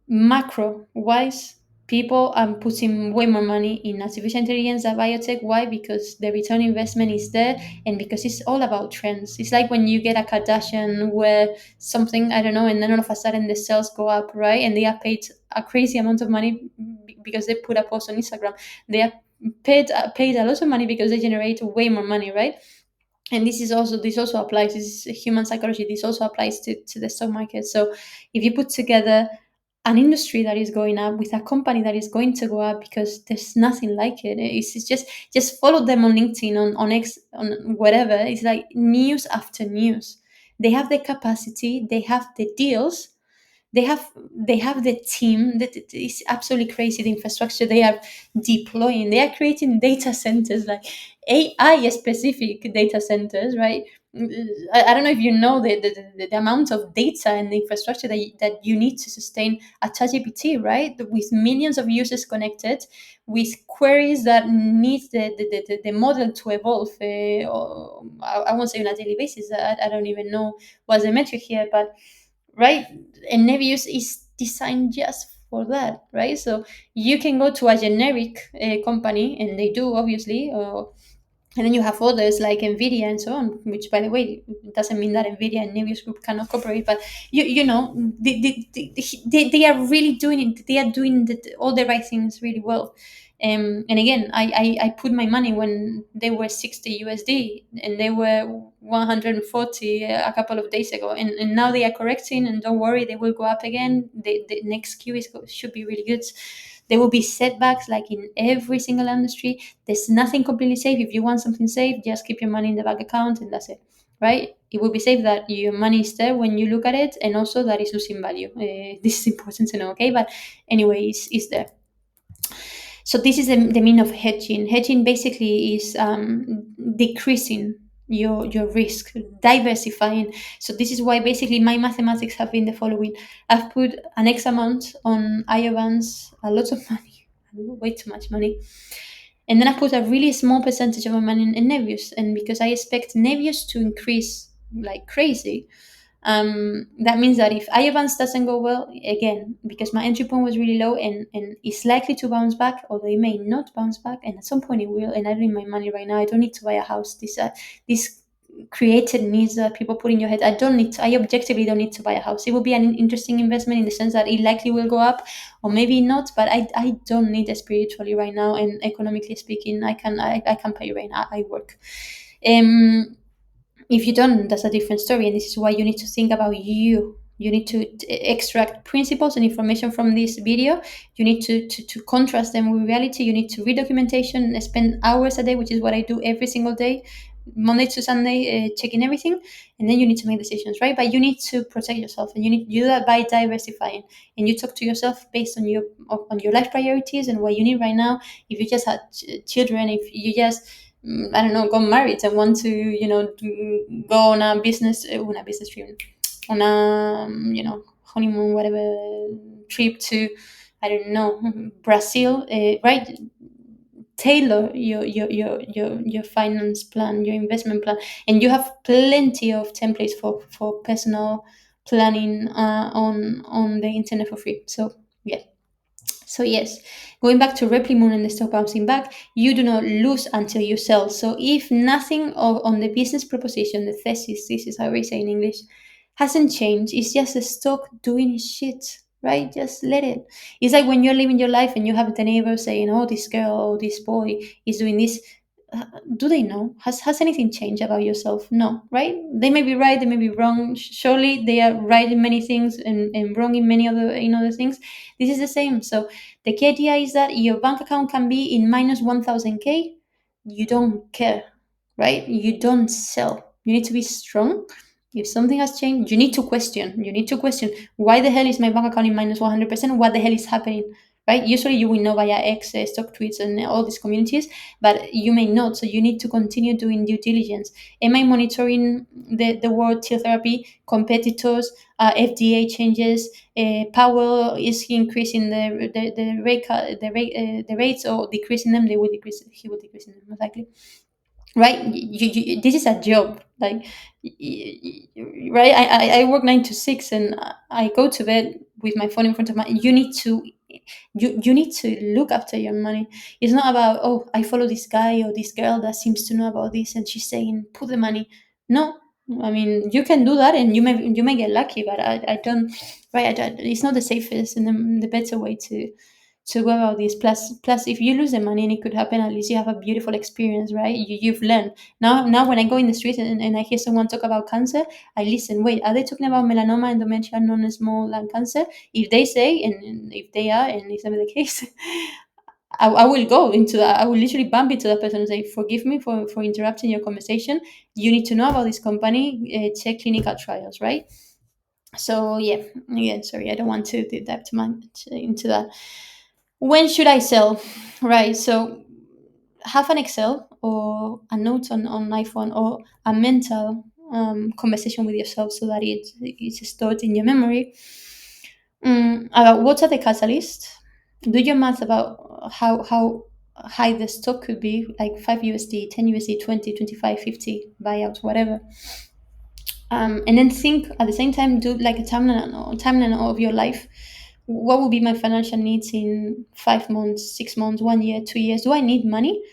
[SPEAKER 1] Macro wise, people are putting way more money in artificial intelligence than biotech. Why? Because the return investment is there, and because it's all about trends. It's like when you get a Kardashian where something, I don't know, and then all of a sudden the sales go up, right? And they are paid a crazy amount of money because they put a post on Instagram. They are paid a lot of money because they generate way more money, right? And this also applies, this is human psychology, this also applies to the stock market. So if you put together an industry that is going up with a company that is going to go up, because there's nothing like it, it's just follow them on LinkedIn, on X, on whatever. It's like news after news. They have the capacity, they have the deals, they have the team that is absolutely crazy, the infrastructure they are deploying. They are creating data centers, like AI specific data centers, right? I don't know if you know the amount of data and the infrastructure that you need to sustain a ChatGPT, right? With millions of users connected, with queries that need the model to evolve. Or I won't say on a daily basis. I don't even know what's the metric here, but right, and Nebius is designed just for that, right? So you can go to a generic company, and they do, obviously, and then you have others like Nvidia and so on, which, by the way, doesn't mean that Nvidia and Nebius Group cannot cooperate, but you know, they are really doing it. They are doing all the right things really well. And again, I put my money when they were 60 USD, and they were 140 a couple of days ago, and now they are correcting, and don't worry, they will go up again. The next should be really good. There will be setbacks like in every single industry. There's nothing completely safe. If you want something safe, just keep your money in the bank account, and that's it, right? It will be safe that your money is there when you look at it, and also that it's losing value. This is important to know, okay? But anyway, it's there. So this is the mean of hedging. Hedging basically is decreasing your risk, diversifying. So this is why basically my mathematics have been the following. I've put an X amount on Iovance, a lot of money, way too much money. And then I put a really small percentage of my money in Nebius. And because I expect Nebius to increase like crazy, that means that if Iovance doesn't go well, again, because my entry point was really low, and it's likely to bounce back, although it may not bounce back, and at some point it will, and I don't need my money right now. I don't need to buy a house. This created needs that people put in your head. I objectively don't need to buy a house. It will be an interesting investment in the sense that it likely will go up, or maybe not, but I don't need it spiritually right now, and economically speaking, I can pay rent. I work. If you don't, that's a different story. And this is why you need to think about you. You need to extract principles and information from this video. You need to contrast them with reality. You need to read documentation and spend hours a day, which is what I do every single day, Monday to Sunday, checking everything. And then you need to make decisions, right? But you need to protect yourself, and you do that by diversifying. And you talk to yourself based on your life priorities and what you need right now. If you just had children, if you just I don't know, got married and want to, go on a business trip, on a, honeymoon, whatever trip to, I don't know, Brazil, right? Tailor your finance plan, your investment plan, and you have plenty of templates for personal planning on the internet for free. So yeah. So yes, going back to Replimune and the stock bouncing back, you do not lose until you sell. So if nothing on the business proposition, the thesis, this is how we say in English, hasn't changed, it's just the stock doing its shit, right? Just let it. It's like when you're living your life and you have the neighbor saying, "Oh, this girl, oh, this boy is doing this." Do they know? Has anything changed about yourself? No, right? They may be right, they may be wrong. Surely they are right in many things and wrong in many other things. This is the same. So the key idea is that your bank account can be in minus 1000K. You don't care, right? You don't sell. You need to be strong. If something has changed, you need to question. You need to question, why the hell is my bank account in minus 100%? What the hell is happening? Right? Usually you will know via X, stock tweets, and all these communities, but you may not. So you need to continue doing due diligence. Am I monitoring the world TIL therapy, competitors, FDA changes? Powell, is he increasing the rates or decreasing them? They will decrease. He will decrease them most likely, right? This is a job, like, right? I work 9 to 6, and I go to bed with my phone in front of my. You need to look after your money. It's not about, oh, I follow this guy or this girl that seems to know about this and she's saying put the money. No, I mean, you can do that and you may get lucky, but I don't, right? It's not the safest and the better way to go about this. Plus, if you lose the money and it could happen, at least you have a beautiful experience, right? You've learned. Now when I go in the street and I hear someone talk about cancer, I listen. Wait, are they talking about melanoma and dementia, non-small lung cancer? If they say, and if they are, and it's never the case, I will go into that. I will literally bump into that person and say, "Forgive me for interrupting your conversation. You need to know about this company. Check clinical trials, right?" So yeah, again, sorry, I don't want to deep dive too much into that. When should I sell? Right. So have an Excel or a note on iPhone, or a mental conversation with yourself so that it's stored in your memory. About what are the catalysts. Do your math about how high the stock could be, like 5 USD, 10 USD, 20, 25, 50 buyouts, whatever. And then think at the same time, do like a timeline of your life. What will be my financial needs in 5 months, 6 months, 1 year, 2 years? Do I need money?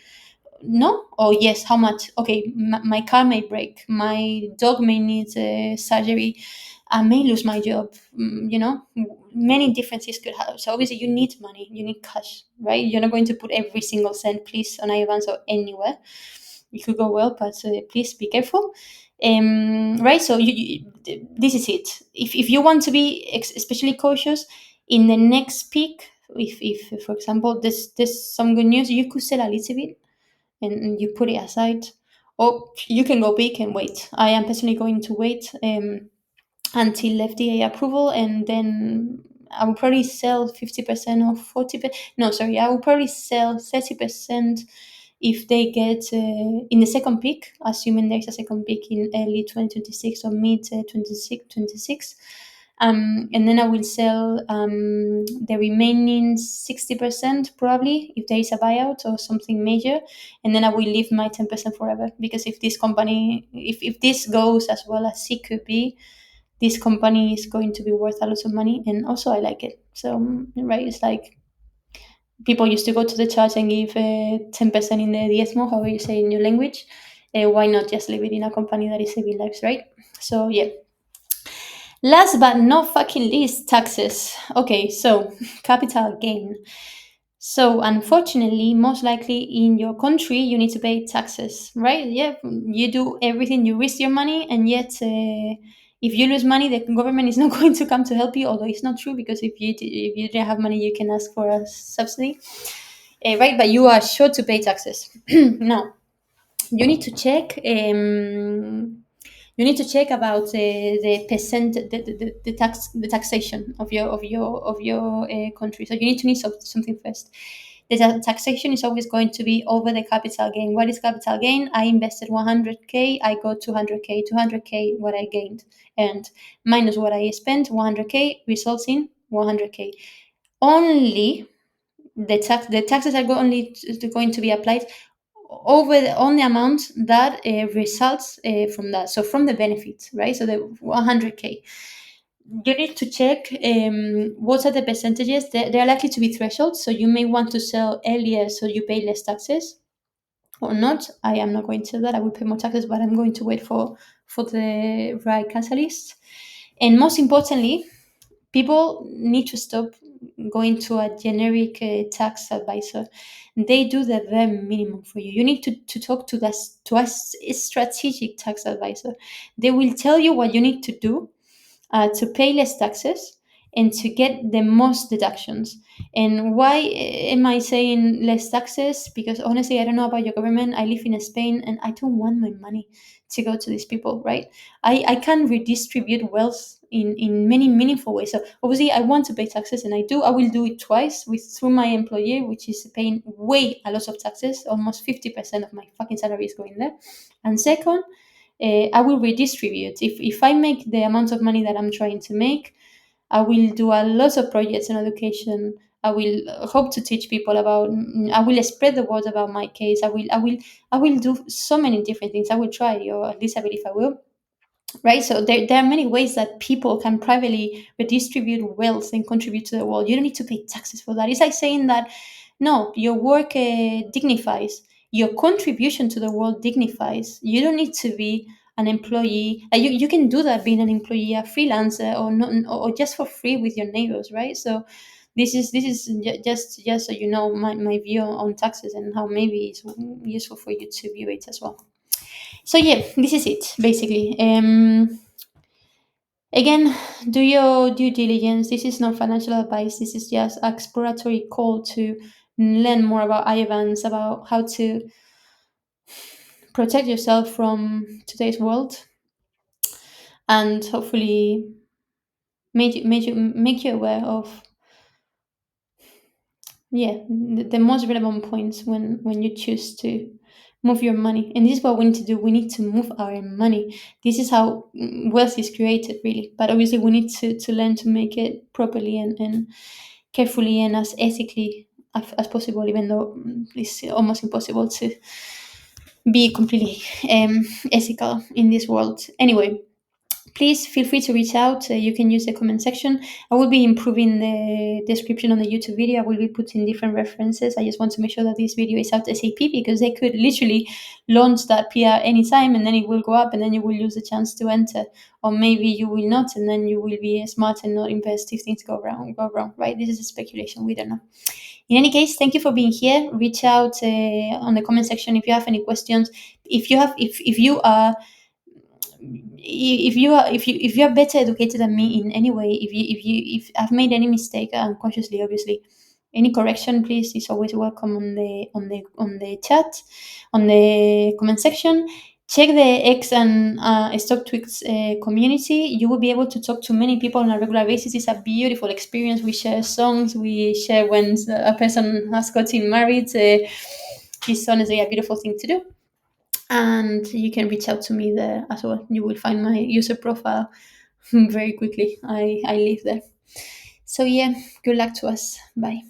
[SPEAKER 1] No? Oh, yes. How much? Okay, my car may break. My dog may need surgery. I may lose my job. Many different things could happen. So obviously, you need money. You need cash, right? You're not going to put every single cent, please, on Iovance or anywhere. It could go well, but please be careful. Right. So this is it. If you want to be especially cautious in the next peak, if for example there's some good news, you could sell a little bit and you put it aside, or you can go big and wait. I am personally going to wait until FDA approval, and then I will probably sell 50% or 40%. No, sorry, I will probably sell 30% if they get in the second peak, assuming there's a second peak in early 2026 or mid 26. And then I will sell the remaining 60% probably if there is a buyout or something major, and then I will leave my 10% forever, because if this company, if this goes as well as it could be, this company is going to be worth a lot of money, and also I like it. So right, it's like people used to go to the church and give 10% in the diezmo, however you say in your language. Why not just leave it in a company that is saving lives, right? So yeah. Last but not fucking least, taxes. Okay, so capital gain. So, unfortunately, most likely in your country, you need to pay taxes, right? Yeah, you do everything, you risk your money, and yet, if you lose money, the government is not going to come to help you. Although it's not true, because if you don't have money, you can ask for a subsidy, right? But you are sure to pay taxes. Now, you need to check. You need to check about the percent, the taxation of your country. So you need to need something first. The taxation is always going to be over the capital gain. What is capital gain? I invested 100k, I got 200k. 200k what I gained, and minus what I spent, 100k results in 100k. Only the taxes are going to be applied on the amount that results from that, so from the benefits, right? So the 100k, you need to check what are the percentages. They're likely to be thresholds, so you may want to sell earlier so you pay less taxes, or not. I am not going to do that. I will pay more taxes, but I'm going to wait for the right catalyst. And most importantly, people need to stop going to a generic tax advisor. They do the bare minimum for you. You need to talk to a strategic tax advisor. They will tell you what you need to do to pay less taxes and to get the most deductions. And why am I saying less taxes? Because honestly, I don't know about your government. I live in Spain and I don't want my money to go to these people, right? I can redistribute wealth in many meaningful ways. So obviously I want to pay taxes, and I will do it twice with through my employer, which is paying way a lot of taxes. Almost 50% of my fucking salary is going there. And second, I will redistribute. If I make the amount of money that I'm trying to make, I will do a lot of projects in education. I will hope to teach people about. I will spread the word about my case. I will do so many different things. I will try, or at least I believe I will. Right. So there are many ways that people can privately redistribute wealth and contribute to the world. You don't need to pay taxes for that. It's like saying that no, your work dignifies, your contribution to the world dignifies. You don't need to be an employee. You can do that being an employee, a freelancer, or not, or just for free with your neighbors, right? So just so you know my view on taxes and how maybe it's useful for you to view it as well. So yeah, this is it basically. Again, do your due diligence. This is not financial advice. This is just an exploratory call to learn more about Iovance, about how to protect yourself from today's world, and hopefully make you aware of the most relevant points when you choose to move your money. And this is what we need to do. We need to move our money. This is how wealth is created, really. But obviously we need to learn to make it properly and carefully and as ethically as possible, even though it's almost impossible to be completely ethical in this world. Anyway, please feel free to reach out. You can use the comment section. I will be improving the description on the YouTube video. I will be putting different references. I just want to make sure that this video is out ASAP, because they could literally launch that PR anytime and then it will go up and then you will lose the chance to enter. Or maybe you will not, and then you will be smart and not invest if things go wrong, right? This is a speculation. We don't know. In any case, thank you for being here. Reach out on the comment section if you have any questions. If you are if you are better educated than me in any way, if I've made any mistake unconsciously, obviously, any correction, please, is always welcome on the chat, on the comment section. Check the X and Stock Tweaks community. You will be able to talk to many people on a regular basis. It's a beautiful experience. We share songs. We share when a person has gotten married. It's honestly a beautiful thing to do. And you can reach out to me there as well. You will find my user profile very quickly. I live there. So yeah, good luck to us. Bye.